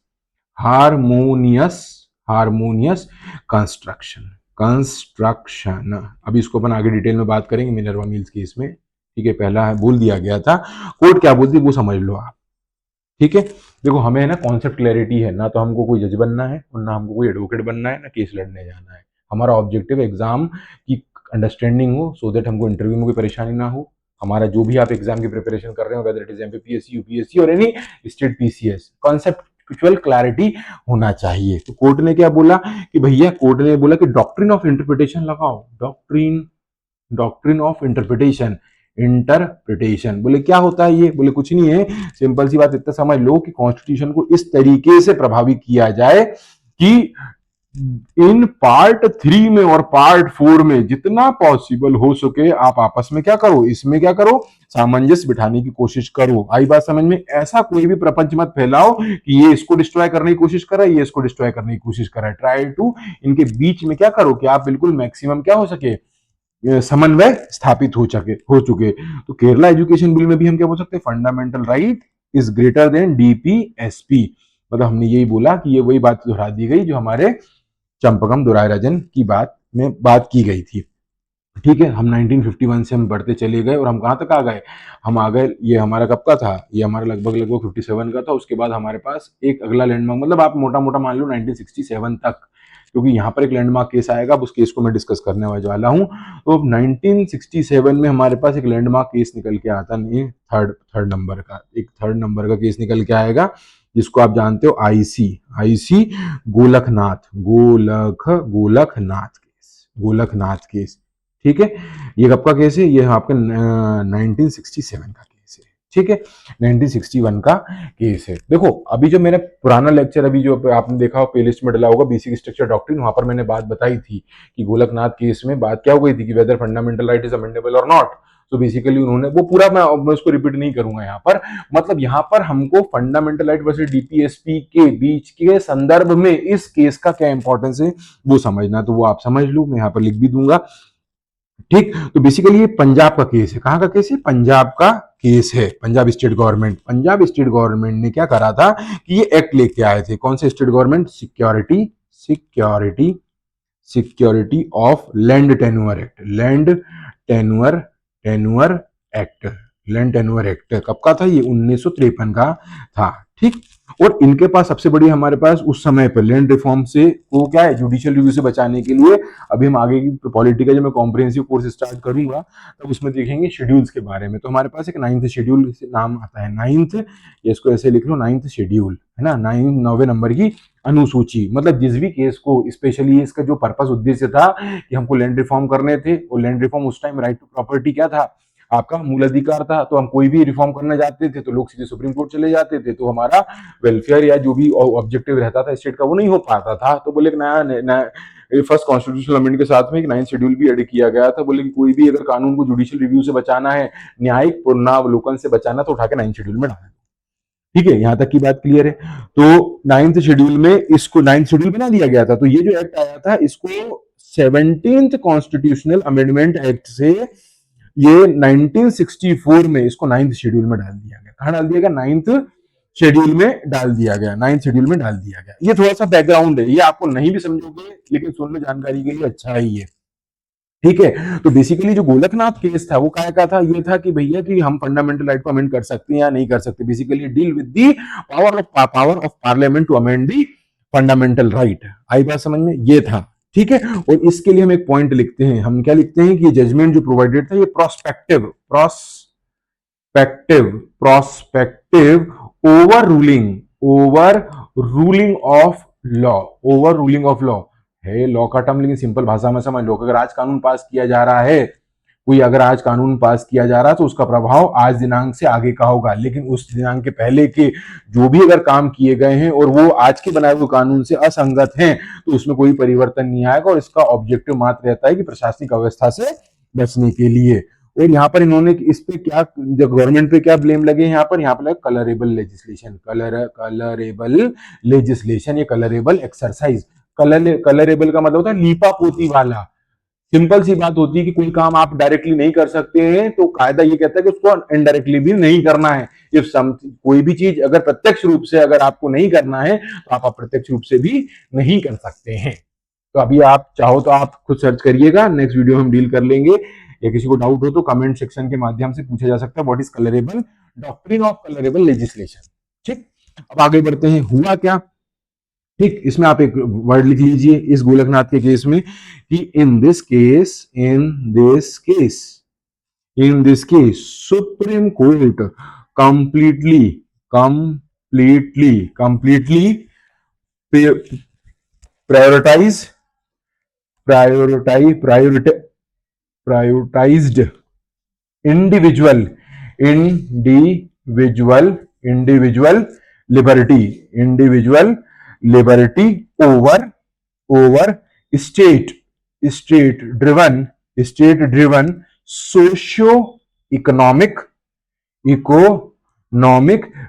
construction, construction. अभी इसको अपन आगे डिटेल में बात करेंगे मिनर्वा मिल्स केस में, ठीक है। पहला है बोल दिया गया था, कोर्ट क्या बोलती है वो समझ लो आप, ठीक है। देखो हमें है ना कॉन्सेप्ट क्लैरिटी है, ना तो हमको कोई जज बनना है और ना हमको कोई एडवोकेट बनना है, ना केस लड़ने जाना है। हमारा ऑब्जेक्टिव एग्जाम की अंडरस्टैंडिंग हो, सो दैट हमको इंटरव्यू में कोई परेशानी ना हो। हमारा जो भी आप एग्जाम की प्रिपरेशन कर रहे हो, whether it is MPPSC, UPSC और any state PCS, conceptual clarity होना चाहिए। तो कोर्ट ने क्या बोला कि भैया, कोर्ट ने बोला कि डॉक्ट्रिन ऑफ इंटरप्रिटेशन लगाओ। Doctrine, doctrine of interpretation, interpretation बोले क्या होता है ये? बोले कुछ नहीं है, सिंपल सी बात इतना समझ लो कि कॉन्स्टिट्यूशन को इस तरीके से प्रभावित किया जाए कि इन पार्ट 3 में और पार्ट 4 में जितना पॉसिबल हो सके आप आपस में क्या करो, इसमें क्या करो, सामंजस्य बिठाने की कोशिश करो। आई बात समझ में? ऐसा कोई भी प्रपंच मत फैलाओ कि ये इसको डिस्ट्रॉय करने की कोशिश कर रहा है, ये इसको डिस्ट्रॉय करने की कोशिश कर रहा है। ट्राई टू इनके बीच में क्या करो कि आप बिल्कुल मैक्सिमम क्या हो सके, समन्वय स्थापित हो चुके। तो केरला एजुकेशन बिल में भी हम क्या बोल सकते हैं, fundamental right is greater than DPSP. मतलब हमने यही बोला कि ये वही बात दोहरा दी गई जो हमारे चंपकम दुरायराजन की बात में बात की गई थी, ठीक है। हम 1951 से हम बढ़ते चले गए और हम कहां तक आ गए, हम आ गए, ये हमारा कब का था, ये हमारा लगभग लगभग 57 का था। उसके बाद हमारे पास एक अगला लैंडमार्क, मतलब आप मोटा मोटा मान लो 1967 तक, क्योंकि यहाँ पर एक लैंडमार्क केस आएगा, अब उस केस को मैं डिस्कस करने वाला हूँ। तो 1967 में हमारे पास एक लैंडमार्क केस निकल के आता नहीं, थर्ड नंबर का, एक थर्ड नंबर का केस निकल के आएगा, जिसको आप जानते हो IC, IC Golaknath, Golaknath case, ठीक है। ये कब का केस है, ये आपका 1967 का केस है, ठीक है। 1961 का केस है। देखो अभी जो मैंने पुराना लेक्चर, अभी जो आपने देखा हो प्लेलिस्ट में डला होगा, बेसिक स्ट्रक्चर डॉक्ट्रिन, वहां पर मैंने बात बताई थी कि गोलकनाथ केस में बात क्या हो गई थी कि whether fundamental right is amendable और नॉट। तो बेसिकली उन्होंने वो पूरा, मैं उसको रिपीट नहीं करूंगा यहाँ पर, मतलब यहाँ पर हमको फंडामेंटल राइट वर्सेस डीपीएसपी के बीच के संदर्भ में इस केस का क्या इंपॉर्टेंस है वो समझना, तो वो आप समझ लो, मैं यहाँ पर लिख भी दूंगा, ठीक। तो बेसिकली ये पंजाब का केस है, कहां का केस है, पंजाब का केस है। पंजाब स्टेट गवर्नमेंट ने क्या करा था कि ये एक्ट लेके आए थे, कौन से state government, security of land tenure act, tenure act land tenure act कब का था, ये 1953 का था, ठीक। और इनके पास सबसे बड़ी, हमारे पास उस समय पर लैंड रिफॉर्म से वो क्या है, जुडिशियल रिव्यू से बचाने के लिए, अभी हम आगे की पॉलिटी का जब मैं कॉम्प्रिहेंसिव कोर्स स्टार्ट करूंगा तब उसमें देखेंगे शेड्यूल्स के बारे में। तो हमारे पास एक 9th शेड्यूल नाम आता है, 9th, इसको ऐसे लिख लो 9th शेड्यूल, है ना, 9वें नंबर की अनुसूची। मतलब जिस भी केस को, स्पेशली इसका जो पर्पस उद्देश्य था कि हमको लैंड रिफॉर्म करने थे, और लैंड रिफॉर्म उस टाइम राइट टू प्रॉपर्टी क्या था, आपका मूल अधिकार था। तो हम कोई भी रिफॉर्म करने जाते थे तो लोग सीधे सुप्रीम कोर्ट चले जाते थे, तो हमारा वेलफेयर या जो भी ऑब्जेक्टिव रहता था स्टेट का वो नहीं हो पाता था। तो बोले नया फर्स्ट कॉन्स्टिट्यूशनल अमेंडमेंट के साथ में एक 9th शेड्यूल भी एड किया गया था। बोले कि कोई भी अगर कानून को जुडिशियल रिव्यू से बचाना है, न्यायिक पुनरावलोकन से बचाना, तो उठा के 9th शेड्यूल में डालना, ठीक है। यहां तक की बात क्लियर है। तो 9th शेड्यूल में इसको 9th शेड्यूल बना दिया गया था। तो ये जो एक्ट आया था इसको 17th कॉन्स्टिट्यूशनल अमेंडमेंट एक्ट से ये 1964 में इसको 9th शेड्यूल में डाल दिया गया। कहां डाल दिया गया, 9th शेड्यूल में डाल दिया गया, 9th शेड्यूल में डाल दिया गया। ये थोड़ा सा बैकग्राउंड है, ये आपको नहीं भी समझोगे लेकिन सुन लो जानकारी के लिए, अच्छा है ये, ठीक है। तो बेसिकली जो गोलकनाथ केस था वो क्या का था, ये था कि भैया कि हम फंडामेंटल राइट को अमेंड कर सकते हैं या नहीं कर सकते। Basically deal with the power of parliament to amend the fundamental right. आई बात समझ में, ये था, ठीक है। और इसके लिए हम एक पॉइंट लिखते हैं, हम क्या लिखते हैं कि ये जजमेंट जो प्रोवाइडेड था ये prospective over ruling of law है। लॉ का टर्म लेकिन सिंपल भाषा में समझ लो, अगर आज कानून पास किया जा रहा है, तो उसका प्रभाव आज दिनांक से आगे का होगा, लेकिन उस दिनांक के पहले के जो भी अगर काम किए गए हैं और वो आज के बनाए हुए कानून से असंगत हैं, तो उसमें कोई परिवर्तन नहीं आएगा। और इसका ऑब्जेक्टिव मात्र रहता है कि प्रशासनिक अवस्था से बचने के लिए। और यहाँ पर इन्होंने इस पे क्या, जब गवर्नमेंट पे क्या ब्लेम लगे, यहाँ पर कलरेबल लेजिस्लेशन, ये कलरेबल एक्सरसाइज। कलरेबल का मतलब होता है लीपा पोती वाला। सिंपल सी बात होती है कि कोई काम आप डायरेक्टली नहीं कर सकते हैं, तो कायदा ये कहता है कि उसको इनडायरेक्टली भी नहीं करना है। इफ कोई भी चीज अगर प्रत्यक्ष रूप से अगर आपको नहीं करना है, तो आप अप्रत्यक्ष रूप से भी नहीं कर सकते हैं। तो अभी आप चाहो तो आप खुद सर्च करिएगा, नेक्स्ट वीडियो में हम डील कर लेंगे, या किसी को डाउट हो तो कमेंट सेक्शन के माध्यम से पूछा जा सकता है, what is colourable, doctrine of colourable legislation. ठीक, अब आगे बढ़ते हैं, हुआ क्या। ठीक, इसमें आप एक वर्ड लिख लीजिए इस गोलकनाथ के केस में कि in this case, Supreme Court completely prioritize prioritized individual individual liberty over state driven socio economic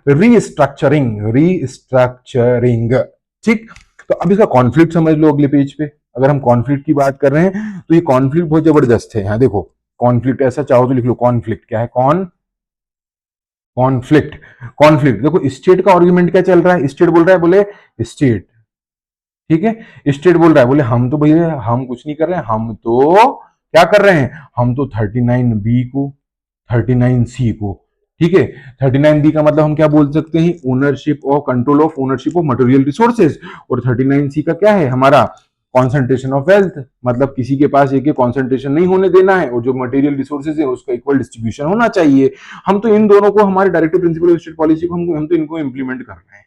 restructuring. ठीक, तो अब इसका कॉन्फ्लिक्ट समझ लो अगले पेज पे। अगर हम कॉन्फ्लिक्ट की बात कर रहे हैं तो ये कॉन्फ्लिक्ट बहुत जबरदस्त है। यहाँ देखो कॉन्फ्लिक्ट, ऐसा चाहो तो लिख लो कॉन्फ्लिक्ट क्या है, कॉन्फ्लिक्ट देखो स्टेट का आर्गुमेंट क्या चल रहा है, स्टेट बोल रहा है, बोले स्टेट, ठीक है, स्टेट बोल रहा है, बोले हम तो भैया हम कुछ नहीं कर रहे हैं, हम तो क्या कर रहे हैं, हम तो 39B को 39C को, ठीक है, 39B का मतलब हम क्या बोल सकते हैं, ओनरशिप और control of ownership of material resources, और 39C का क्या है हमारा कॉन्सेंट्रेशन ऑफ वेल्थ, मतलब किसी के पास एक कॉन्सेंट्रेशन नहीं होने देना है, और जो मटेरियल रिसोर्सेज है उसका इक्वल डिस्ट्रीब्यूशन होना चाहिए। हम तो इन दोनों को, हमारे directive principle of state policy को हम तो इनको इंप्लीमेंट कर रहे हैं।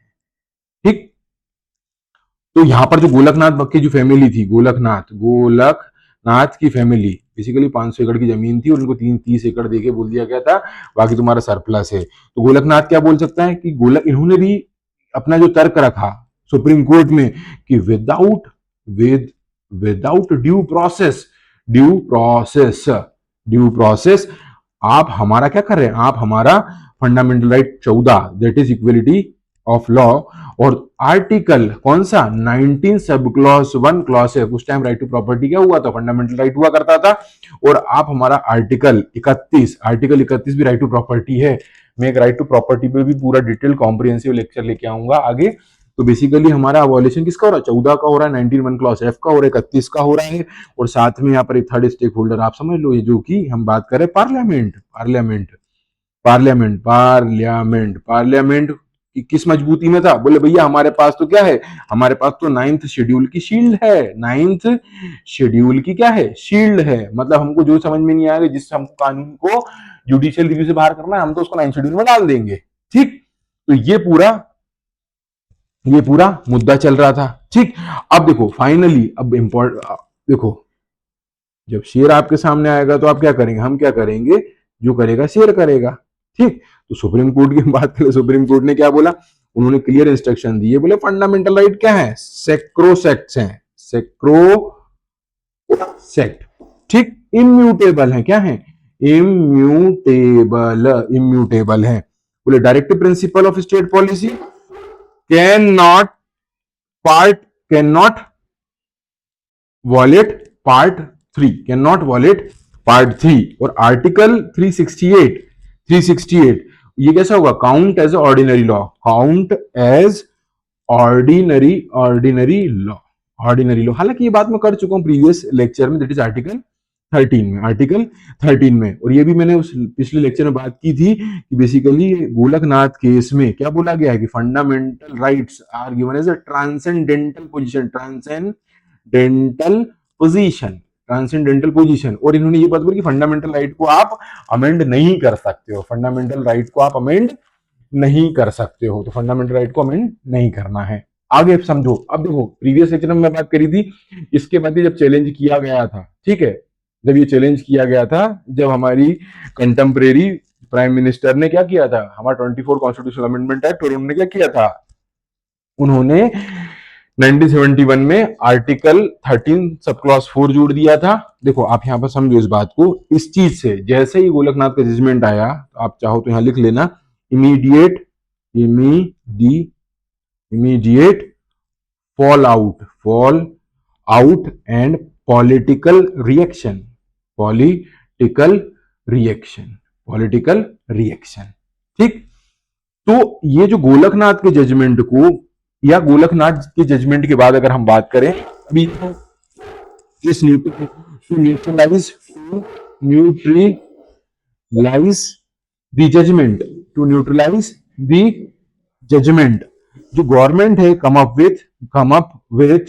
ठीक, तो यहां पर जो गोलकनाथ की जो फैमिली थी, गोलकनाथ की फैमिली बेसिकली 500 एकड़ की जमीन थी और उनको 30 एकड़ देके बोल दिया गया था बाकी तुम्हारा सरप्लस है। तो गोलकनाथ क्या बोल सकता है कि इन्होंने भी अपना जो तर्क रखा सुप्रीम कोर्ट में कि विदाउट ड्यू प्रोसेस आप हमारा क्या कर रहे हैं, आप हमारा fundamental right 14 that is equality of law, और आर्टिकल कौन सा 19 सब क्लॉज 1 क्लॉज है, उस टाइम राइट टू प्रॉपर्टी क्या हुआ था, फंडामेंटल राइट हुआ करता था, और आप हमारा आर्टिकल 31 भी राइट टू प्रॉपर्टी है। मैं एक राइट टू प्रॉपर्टी पे भी पूरा डिटेल कॉम्प्रिहेंसिव लेक्चर लेके आऊंगा आगे। तो बेसिकली हमारा अबॉलिशन किसका हो रहा है, 14 का हो रहा है, 19 1 क्लॉज एफ का हो रहा है, 31 का हो रहा है, और साथ में यहाँ पर एक थर्ड स्टेक होल्डर आप समझ लो, ये जो कि हम बात करें पार्लियामेंट कि किस मजबूती में था, बोले भैया हमारे पास तो क्या है, हमारे पास तो 9th शेड्यूल की शील्ड है, 9th शेड्यूल की क्या है, शील्ड है, मतलब हमको जो समझ में नहीं आएगा, जिस हमको कानून को जुडिशियल रिव्यू से बाहर करना है, हम तो उसको 9th शेड्यूल में डाल देंगे। ठीक, तो ये पूरा मुद्दा चल रहा था। ठीक, अब देखो फाइनली, अब देखो जब शेर आपके सामने आएगा तो आप क्या करेंगे, हम क्या करेंगे, जो करेगा शेर करेगा। ठीक, तो सुप्रीम कोर्ट की बात करें, सुप्रीम कोर्ट ने क्या बोला, उन्होंने क्लियर इंस्ट्रक्शन दिए, बोले फंडामेंटल राइट क्या है, सेक्रोसेक्ट है, सेक्रोसेक्ट, ठीक, इम्यूटेबल है, क्या है, इम्यूटेबल है। बोले directive principle of state policy can not violate part 3 और आर्टिकल 368 ये कैसा होगा, count as ordinary law, ordinary law. हालांकि ये बात मैं कर चुका हूं प्रीवियस लेक्चर में, दैट इज आर्टिकल 13 में, और ये भी मैंने उस पिछले लेक्चर में बात की थी कि बेसिकली गोलकनाथ केस में क्या बोला गया है कि fundamental rights are given as a transcendental position, और इन्होंने ये बात बोली कि फंडामेंटल राइट को आप अमेंड नहीं कर सकते हो, तो फंडामेंटल राइट को अमेंड नहीं करना है। आगे समझो, अब देखो प्रीवियस लेक्चर में मैं बात करी थी, इसके बाद जब चैलेंज किया गया था, ठीक है, जब ये चैलेंज किया गया था, जब हमारी कंटेम्परेरी प्राइम मिनिस्टर ने क्या किया था, हमारा 24 कॉन्स्टिट्यूशनल अमेंडमेंट एक्ट, और उन्होंने क्या किया था, उन्होंने 1971 में आर्टिकल 13 सब क्लॉज 4 जोड़ दिया था। देखो आप यहां पर समझो इस बात को, इस चीज से जैसे ही गोलकनाथ का जजमेंट आया, तो आप चाहो तो यहां लिख लेना, immediate fall out and political reaction. ठीक, तो ये जो गोलकनाथ के जजमेंट को, या गोलकनाथ के जजमेंट के बाद अगर हम बात करें, अभी तो This neutralize the judgment, to neutralize the judgment, जो गवर्नमेंट है come up with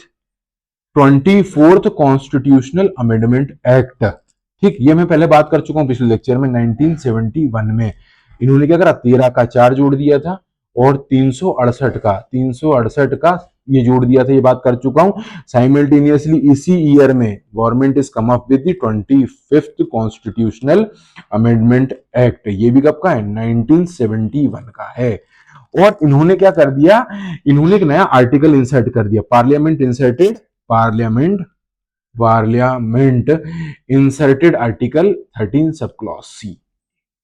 24th constitutional amendment act. ठीक, ये मैं पहले बात कर चुका हूं पिछले लेक्चर में। 1971 में इन्होंने क्या करा, 13 का 4 जोड़ दिया था और 368 का ये जोड़ दिया था, ये बात कर चुका हूं। साइमल्टेनियसली इसी ईयर में government is come up with the 25th constitutional amendment act. ये भी कब का है, 1971 का है। और इन्होंने क्या कर दिया, इन्होंने एक नया आर्टिकल इंसर्ट कर दिया, parliament inserted article 13 sub clause C.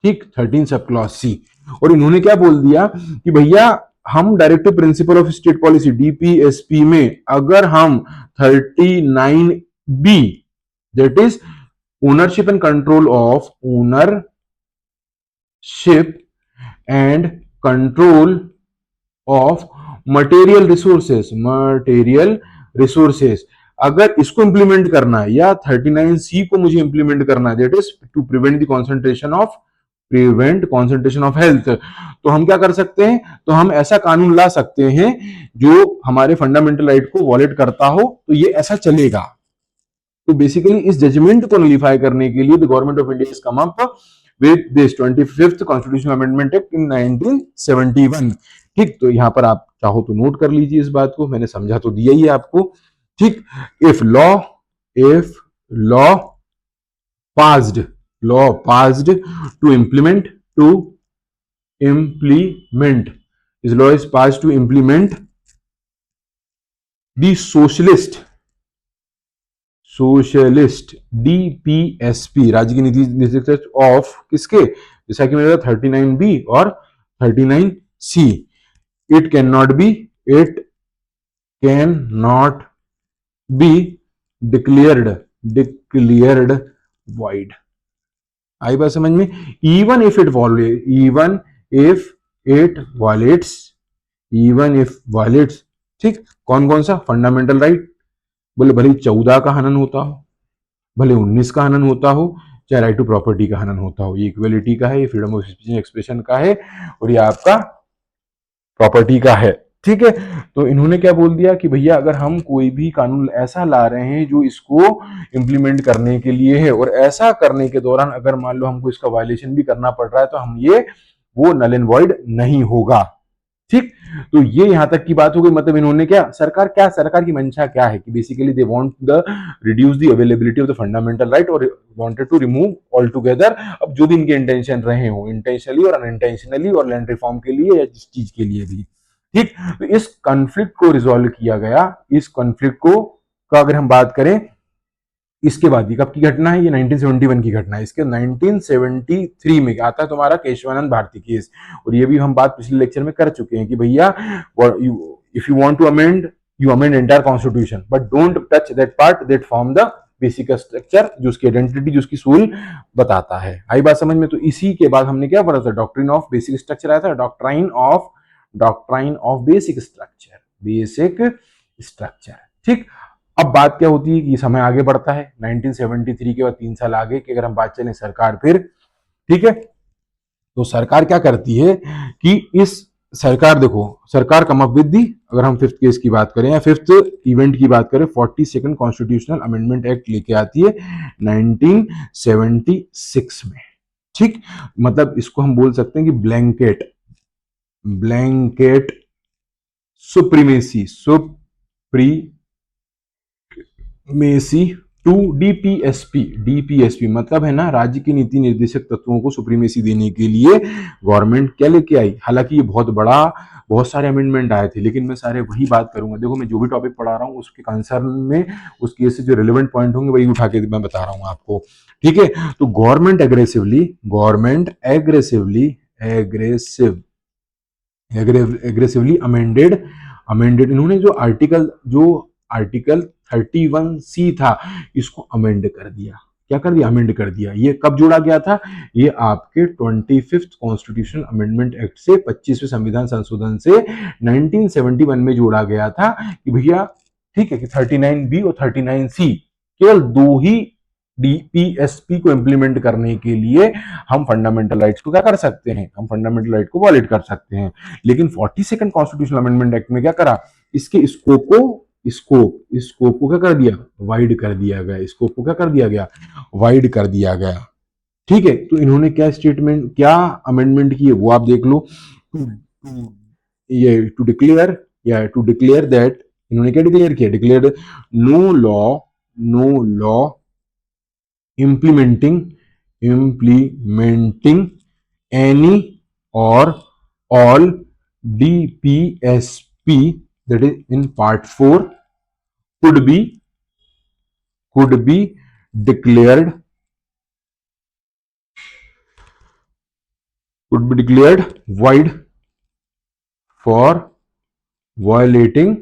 ठीक, 13 सब क्लॉज सी। और इन्होंने क्या बोल दिया कि भैया हम directive principle of state policy DPSP में अगर हम 39 B, that is ownership and control of material resources, अगर इसको इंप्लीमेंट करना है या 39C को मुझे इंप्लीमेंट करना है, that is to prevent the concentration of health, तो हम क्या कर सकते हैं, तो हम ऐसा कानून ला सकते हैं जो हमारे फंडामेंटल राइट को वॉलेट करता हो, तो ये ऐसा चलेगा। तो बेसिकली इस जजमेंट को नलिफाई करने के लिए the government of India is come up with this 25th constitutional amendment act in 1971। ठीक, तो यहां पर आप चाहो तो नोट कर लीजिए इस बात को, मैंने समझा तो दिया ही है आपको। ठीक, if law passed to implement इस law is passed to implement the socialist DPSP, राज्य की नीति निर्देशक ऑफ किसके, जैसा कि मेरा 39B और 39C, it can not be declared void. आई बात समझ में, इवन इफ इट वायलेट्स, ठीक, कौन कौन सा, फंडामेंटल राइट, बोले भले 14 का हनन होता हो, भले 19 का हनन होता हो, चाहे राइट टू प्रॉपर्टी का हनन होता हो, ये इक्वलिटी का है, ये फ्रीडम ऑफ स्पीच एक्सप्रेशन का है, और ये आपका प्रॉपर्टी का है। ठीक है, तो इन्होंने क्या बोल दिया कि भैया अगर हम कोई भी कानून ऐसा ला रहे हैं जो इसको इंप्लीमेंट करने के लिए है, और ऐसा करने के दौरान अगर मान लो हमको इसका वायलेशन भी करना पड़ रहा है, तो हम वो नल एंड वॉइड नहीं होगा। ठीक, तो ये यहां तक की बात हो गई। मतलब इन्होंने सरकार की मंशा क्या है कि basically they want the reduce the availability of the fundamental right और wanted to remove altogether. अब जो भी इनके इंटेंशन रहे हो, इंटेंशनली और अनइंटेंशनली, और लैंड रिफॉर्म के लिए या जिस चीज के लिए भी। ठीक, तो इस कॉन्फ्लिक्ट को रिजॉल्व किया गया। इस कॉन्फ्लिक्ट को का अगर हम बात करें, इसके बाद ये कब की घटना है, ये 1971 की घटना है। इसके 1973 में आता है तुम्हारा केशवानंद भारती केस, और ये भी हम बात पिछले लेक्चर में कर चुके हैं कि भैया if you want to amend, you amend entire constitution, but don't touch that part that form the basic structure, जो उसकी आइडेंटिटी, जो उसकी सूल बताता है। आई बात समझ में। तो इसी के बाद हमने क्या पढ़ा था, डॉक्ट्रिन ऑफ बेसिक स्ट्रक्चर आया था, डॉक्ट्राइन ऑफ बेसिक स्ट्रक्चर। ठीक, अब बात क्या होती है कि समय आगे बढ़ता है 1973 के बाद 3 साल आगे की अगर हम बात चलें सरकार फिर। ठीक है, तो सरकार क्या करती है कि इस सरकार देखो, सरकार कम अप विद दी, अगर हम 5th केस की बात करें या 5th इवेंट की बात करें, 42nd कॉन्स्टिट्यूशनल अमेंडमेंट एक्ट लेके आती है 1976 में। ठीक, मतलब इसको हम बोल सकते हैं कि ब्लैंकेट सुप्रीमेसी टू डीपीएसपी मतलब है ना, राज्य की नीति निर्देशक तत्वों को सुप्रीमेसी देने के लिए गवर्नमेंट क्या लेके आई। हालांकि ये बहुत सारे अमेंडमेंट आए थे, लेकिन मैं सारे वही बात करूंगा। देखो, मैं जो भी टॉपिक पढ़ा रहा हूँ उसके कंसर्न में उस केस से जो रिलेवेंट पॉइंट होंगे वही उठा के मैं बता रहा हूँ आपको। ठीक है, तो गवर्नमेंट एग्रेसिवली अमेंडेड इन्होंने जो आर्टिकल 31C था, इसको अमेंड कर दिया। क्या कर दिया, अमेंड कर दिया। ये कब जोड़ा गया था, ये आपके 25th कॉन्स्टिट्यूशनल अमेंडमेंट एक्ट से 25वें संविधान संशोधन से 1971 में जोड़ा गया था कि भैया ठीक है कि 39B और 39C केवल दो ही डीपीएसपी को इंप्लीमेंट करने के लिए हम फंडामेंटल राइट्स को क्या कर सकते हैं, हम फंडामेंटल राइट को वॉलेट कर सकते हैं। लेकिन 42nd कॉन्स्टिट्यूशनल अमेंडमेंट एक्ट में क्या करा, इसके स्कोप को क्या कर दिया, वाइड कर दिया गया, स्कोप को क्या कर दिया गया, वाइड कर दिया गया। ठीक है, तो इन्होंने क्या स्टेटमेंट, क्या अमेंडमेंट की है वो आप देख लो। ये टू डिक्लेयर दैट, इन्होंने क्या डिक्लेयर किया, declare no law implementing any or all DPSP, that is in part 4, could be declared void for violating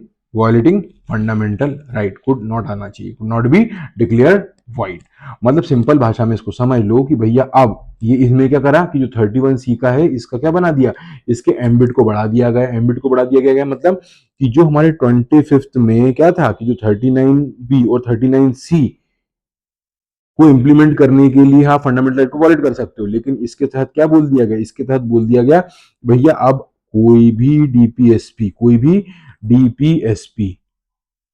fundamental right. Could not आना चाहिए, could not be declare wide. मतलब simple भाषा में इसको समझ लो कि भैया अब ये इसमें क्या करा कि जो 31C का है इसका क्या बना दिया, इसके एम्बिट को बढ़ा दिया गया। एम्बिट को बढ़ा दिया गया मतलब कि जो हमारे 25th में क्या था कि जो 39B और 39C को इंप्लीमेंट करने के लिए आप फंडामेंटल राइट को वॉलेट कर सकते हो, लेकिन इसके तहत क्या बोल दिया गया, इसके तहत बोल दिया गया भैया अब कोई भी डीपीएसपी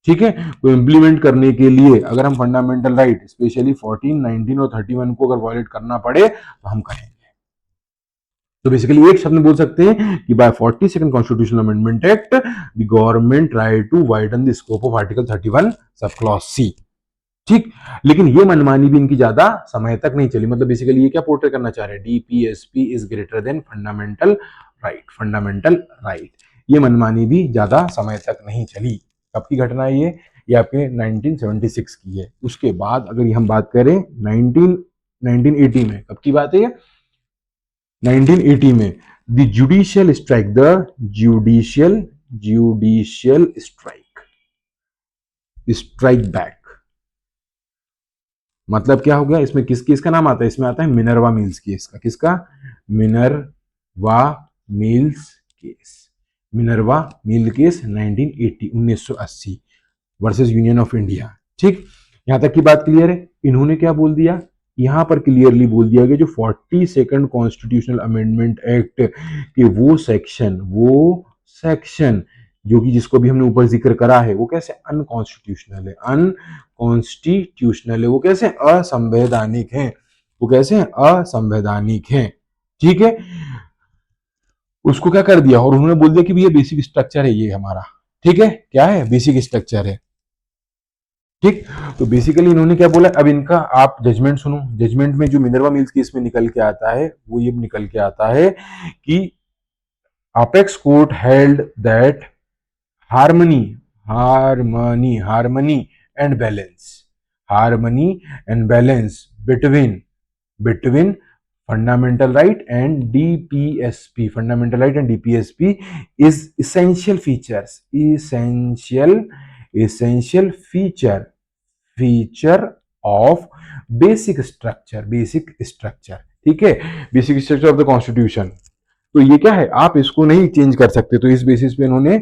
ठीक है, को इंप्लीमेंट करने के लिए अगर हम फंडामेंटल राइट स्पेशली 14, 19 और 31 को अगर वॉलेट करना पड़े तो हम करेंगे। तो बेसिकली एक शब्द में बोल सकते हैं कि by 42nd constitutional amendment act the government try to widen the scope of article 31 sub clause C. ठीक, लेकिन ये मनमानी भी इनकी ज्यादा समय तक नहीं चली। मतलब बेसिकली ये क्या पोर्ट्रे करना चाह रहे हैं, DPSP is greater than fundamental right. ये मनमानी भी ज्यादा समय तक नहीं चली। कब की घटना है ये आपके 1976 की है। उसके बाद अगर हम बात करें 1980 में, कब की बात है ये, 1980 में द जुडिशियल स्ट्राइक बैक। मतलब क्या हो गया, इसमें किस केस का नाम आता है, इसमें आता है मिनर्वा मिल्स केस का। किसका, Minerva mills case 1980 versus union of India. ठीक, यहां तक की बात क्लियर है। इन्होंने क्या बोल दिया, यहां पर क्लियरली बोल दिया गया जो 42nd कॉन्स्टिट्यूशनल अमेंडमेंट एक्ट के वो सेक्शन जो कि जिसको भी हमने ऊपर जिक्र करा है वो कैसे अनकॉन्स्टिट्यूशनल है, वो कैसे असंवैधानिक है, ठीक है, उसको क्या कर दिया और उन्होंने बोल दिया कि ये बेसिक स्ट्रक्चर है, ये हमारा ठीक है, क्या है, बेसिक स्ट्रक्चर है। ठीक, तो बेसिकली इन्होंने क्या बोला, अब इनका आप जजमेंट सुनो। जजमेंट में जो मिनर्वा मिल्स केस में निकल के आता है वो ये निकल के आता है कि apex court held that harmony and balance between fundamental right and DPSP is essential feature of basic structure। ठीक है, basic structure of the constitution. तो ये क्या है, आप इसको नहीं चेंज कर सकते। तो इस बेसिस पे इन्होंने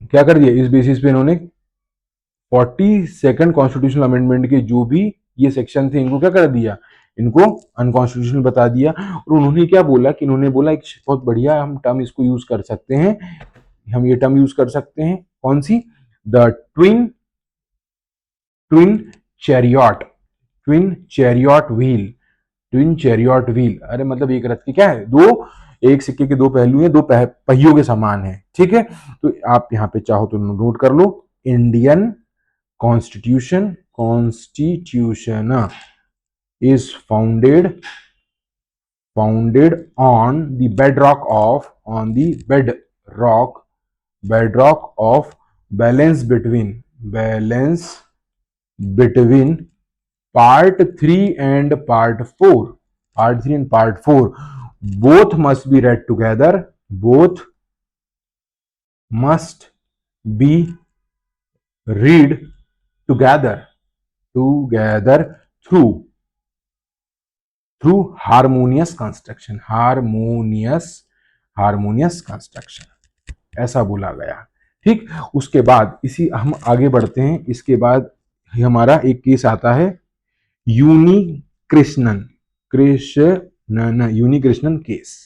क्या कर दिया, इस बेसिस पे इन्होंने 42nd कॉन्स्टिट्यूशनल अमेंडमेंट के जो भी ये सेक्शन थे इनको क्या कर दिया, इनको अनकॉन्स्टिट्यूशनल बता दिया। और उन्होंने क्या बोला कि इन्होंने बोला एक बहुत बढ़िया हम टर्म इसको यूज कर सकते हैं, हम ये टर्म यूज कर सकते हैं, कौन सी, द ट्विन चैरियट व्हील। अरे मतलब एक रथ की क्या है, एक सिक्के के दो पहलू हैं, दो पहियों के समान है। ठीक है, तो आप यहां पे चाहो तो नोट कर लो, Indian constitution is founded on the bedrock of balance between part 3 and part 4 both must be read together, through harmonious construction। ऐसा बोला गया। ठीक, उसके बाद इसी हम आगे बढ़ते हैं। इसके बाद ये हमारा एक केस आता है यूनी कृष्णन केस।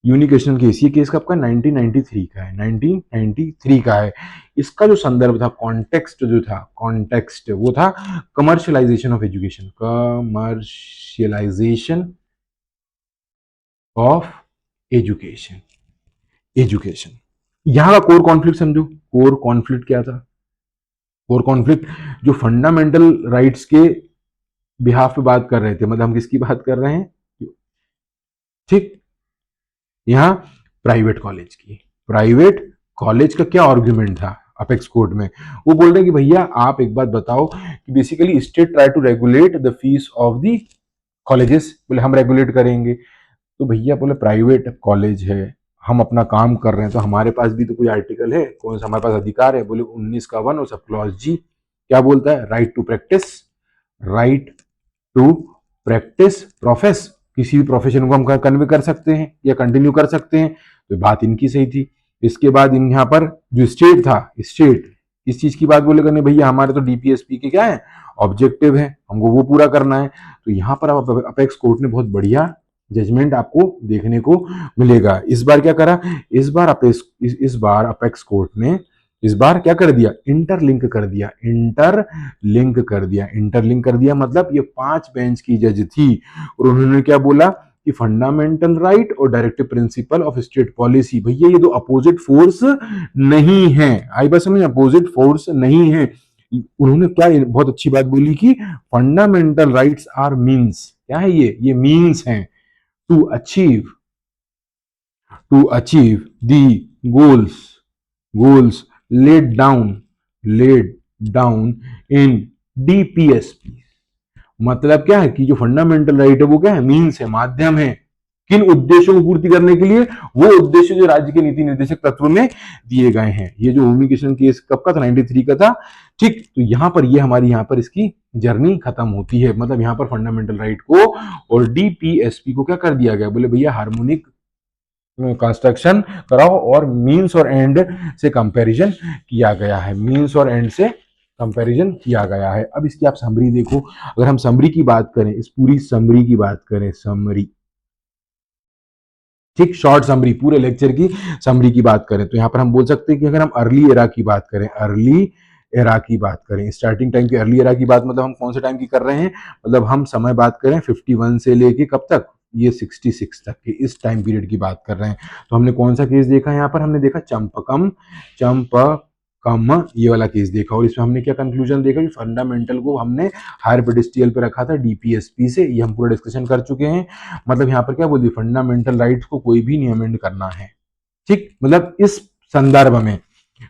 यूनिकेशन केस, ये केस कब का 1993 का है, 1993 का है। इसका जो संदर्भ था, कॉन्टेक्स्ट जो था, कॉन्टेक्स्ट वो था commercialisation of education, commercialisation of education, education. यहां का कोर कॉन्फ्लिक्ट समझो, कोर कॉन्फ्लिक्ट क्या था? कोर कॉन्फ्लिक्ट जो फंडामेंटल राइट्स के बिहाफ पे बात कर रहे थे, मतलब हम किसकी बात कर रहे हैं? ठीक, यहाँ प्राइवेट कॉलेज की। प्राइवेट कॉलेज का क्या आर्ग्यूमेंट था अपेक्स कोर्ट में? वो बोल रहे हैं कि भैया आप एक बात बताओ कि basically state try to regulate the fees of the colleges, बोले हम रेगुलेट करेंगे। तो भैया बोले प्राइवेट कॉलेज है, हम अपना काम कर रहे हैं, तो हमारे पास भी तो कोई आर्टिकल है, कौन सा हमारे पास अधिकार है? बोले 19 का 1 और सब क्लॉज जी क्या बोलता है? Right to practice, right to practice profess, किसी भी प्रोफेशन को हम कन्वे कर सकते हैं या कंटिन्यू कर सकते हैं। तो बात इनकी सही थी। इसके बाद इन यहाँ पर जो स्टेट था, स्टेट इस चीज की बात बोलेगा नहीं भैया हमारे तो डीपीएसपी के क्या है, ऑब्जेक्टिव है, हमको वो पूरा करना है। तो यहाँ पर अपेक्स कोर्ट ने बहुत बढ़िया जजमेंट आपको देखने को मिलेगा। इस बार क्या करा? इस बार अपेक्स कोर्ट ने इस बार क्या कर दिया? इंटरलिंक कर दिया, इंटरलिंक कर दिया। इंटरलिंक कर दिया मतलब ये 5 बेंच की जज थी और उन्होंने क्या बोला कि फंडामेंटल राइट और directive principle of state policy, भैया ये दो अपोजिट फोर्स नहीं है। आई बात समझ? अपोजिट फोर्स नहीं है। उन्होंने क्या बहुत अच्छी बात बोली कि फंडामेंटल राइट्स आर मीन्स, क्या है ये मीन्स हैं to achieve the goals laid down in DPSP। मतलब क्या है कि जो फंडामेंटल राइट है वो क्या है? मीन्स है, माध्यम है। किन उद्देश्यों को पूर्ति करने के लिए? वो उद्देश्य जो राज्य के नीति निर्देशक तत्व में दिए गए हैं। ये जो कम्युनिकेशन केस कब का था? 93 का था। ठीक, तो यहां पर ये हमारी यहां पर इसकी जर्नी खत्म होती है। मतलब यहां पर फंडामेंटल राइट को और डीपीएसपी को क्या कर दिया गया? बोले भैया हार्मोनिक कंस्ट्रक्शन कराओ और मीन्स और एंड से कंपैरिजन किया गया है, मीन्स और एंड से कंपैरिजन किया गया है। अब इसकी आप समरी देखो। अगर हम समरी की बात करें, इस पूरी समरी की बात करें, समरी, ठीक, शॉर्ट समरी, पूरे लेक्चर की समरी की बात करें तो यहां पर हम बोल सकते हैं कि अगर हम अर्ली एरा की बात करें, अर्ली एरा की बात करें, स्टार्टिंग टाइम की अर्ली एरा की बात, मतलब हम कौन से टाइम की कर रहे हैं? मतलब हम समय बात करें 51 से लेके कब तक? ये 66 तक के इस टाइम पीरियड की बात कर रहे हैं। तो हमने कौन सा केस देखा? यहाँ पर हमने देखा चंपकम, ये वाला केस देखा और इसमें हमने क्या कंक्लूजन देखा कि फंडामेंटल को हमने हायर पेडिस्ट्रियल पे रखा था डीपीएसपी से, ये हम पूरा डिस्कशन कर चुके हैं। मतलब यहाँ पर क्या बोलती, फंडामेंटल राइट्स को कोई भी नहीं अमेंड करना है। ठीक, मतलब इस संदर्भ में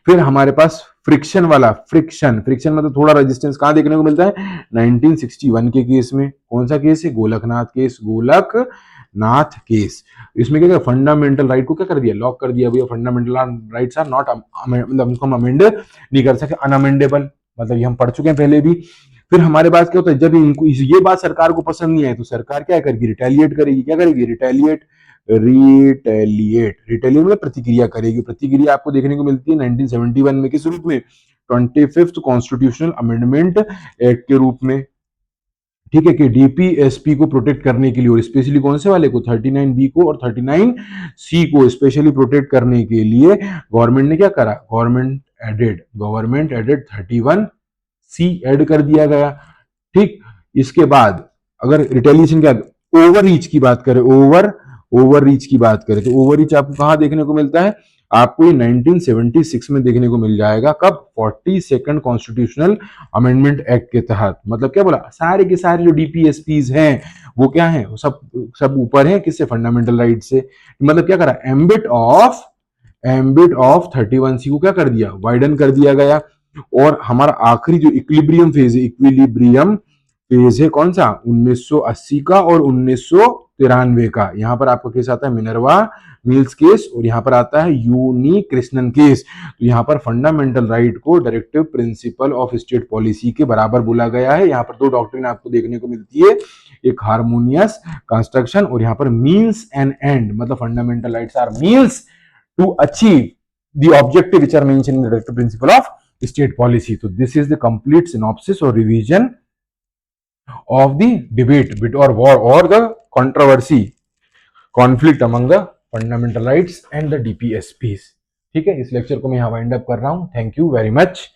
फिर हमारे पास फ्रिक्शन वाला, फ्रिक्शन मतलब थोड़ा रेजिस्टेंस कहां देखने को मिलता है? 1961 के केस में। कौन सा केस है? Golaknath case, Golaknath case. इसमें क्या फंडामेंटल राइट को क्या कर दिया? लॉक कर दिया भैया, फंडामेंटल राइट्स आर नॉट, मतलब उनको हम अमेंड नहीं कर सकते, अनअमेंडेबल। मतलब ये हम पढ़ चुके हैं पहले भी। फिर हमारे पास क्या होता है, जब इनको ये बात सरकार को पसंद नहीं आए तो सरकार क्या करेगी? रिटेलिएट करेगी। क्या करेगी? रिटेलिएट मतलब प्रतिक्रिया करेगी। प्रतिक्रिया आपको देखने को मिलती है 1971 में, किस रूप में? 25th कॉन्स्टिट्यूशनल अमेंडमेंट एक्ट के रूप में। ठीक है, कि डीपीएसपी को प्रोटेक्ट करने के लिए और स्पेशली कौन से वाले को? 39B को और 39C को स्पेशली प्रोटेक्ट करने के लिए गवर्नमेंट ने क्या करा? गवर्नमेंट एडेड 31C ऐड कर दिया गया। ठीक, इसके बाद अगर रिटेलिएशन क्या, ओवर रीच की बात करें, ओवर रीच की बात करें तो ओवर रीच आपको कहां देखने को मिलता है? आपको ये 1976 में देखने को मिल जाएगा। कब? 42nd कॉन्स्टिट्यूशनल अमेंडमेंट एक्ट के तहत। मतलब क्या बोला? सारे के सारे जो डीपीएसपीज हैं वो क्या है? सब ऊपर है किससे? फंडामेंटल राइट से। मतलब क्या करा? एम्बिट ऑफ 31C को क्या कर दिया? वाइडन कर दिया गया। और हमारा आखिरी जो इक्विलिब्रियम फेज है, इक्विलिब्रियम फेज है कौन सा? 1980 का और 1993 का। यहां पर आपका केस आता है मिनर्वा मिल्स केस और यहां पर आता है यूनी कृष्णन केस। तो यहां पर फंडामेंटल राइट को directive principle of state policy के बराबर बोला गया है। यहां पर दो डॉक्ट्रिन आपको देखने को मिलती है, एक हार्मोनियस कंस्ट्रक्शन और यहां पर मीन्स एंड एंड। मतलब fundamental rights are means to achieve the objective which are mentioned in the directive principle of state policy. So this is the complete synopsis or revision of the debate or war or the controversy, conflict among the fundamental rights and the DPSPs. ठीक है, इस lecture को मैं यहाँ wind up कर रहा हूँ. Thank you very much.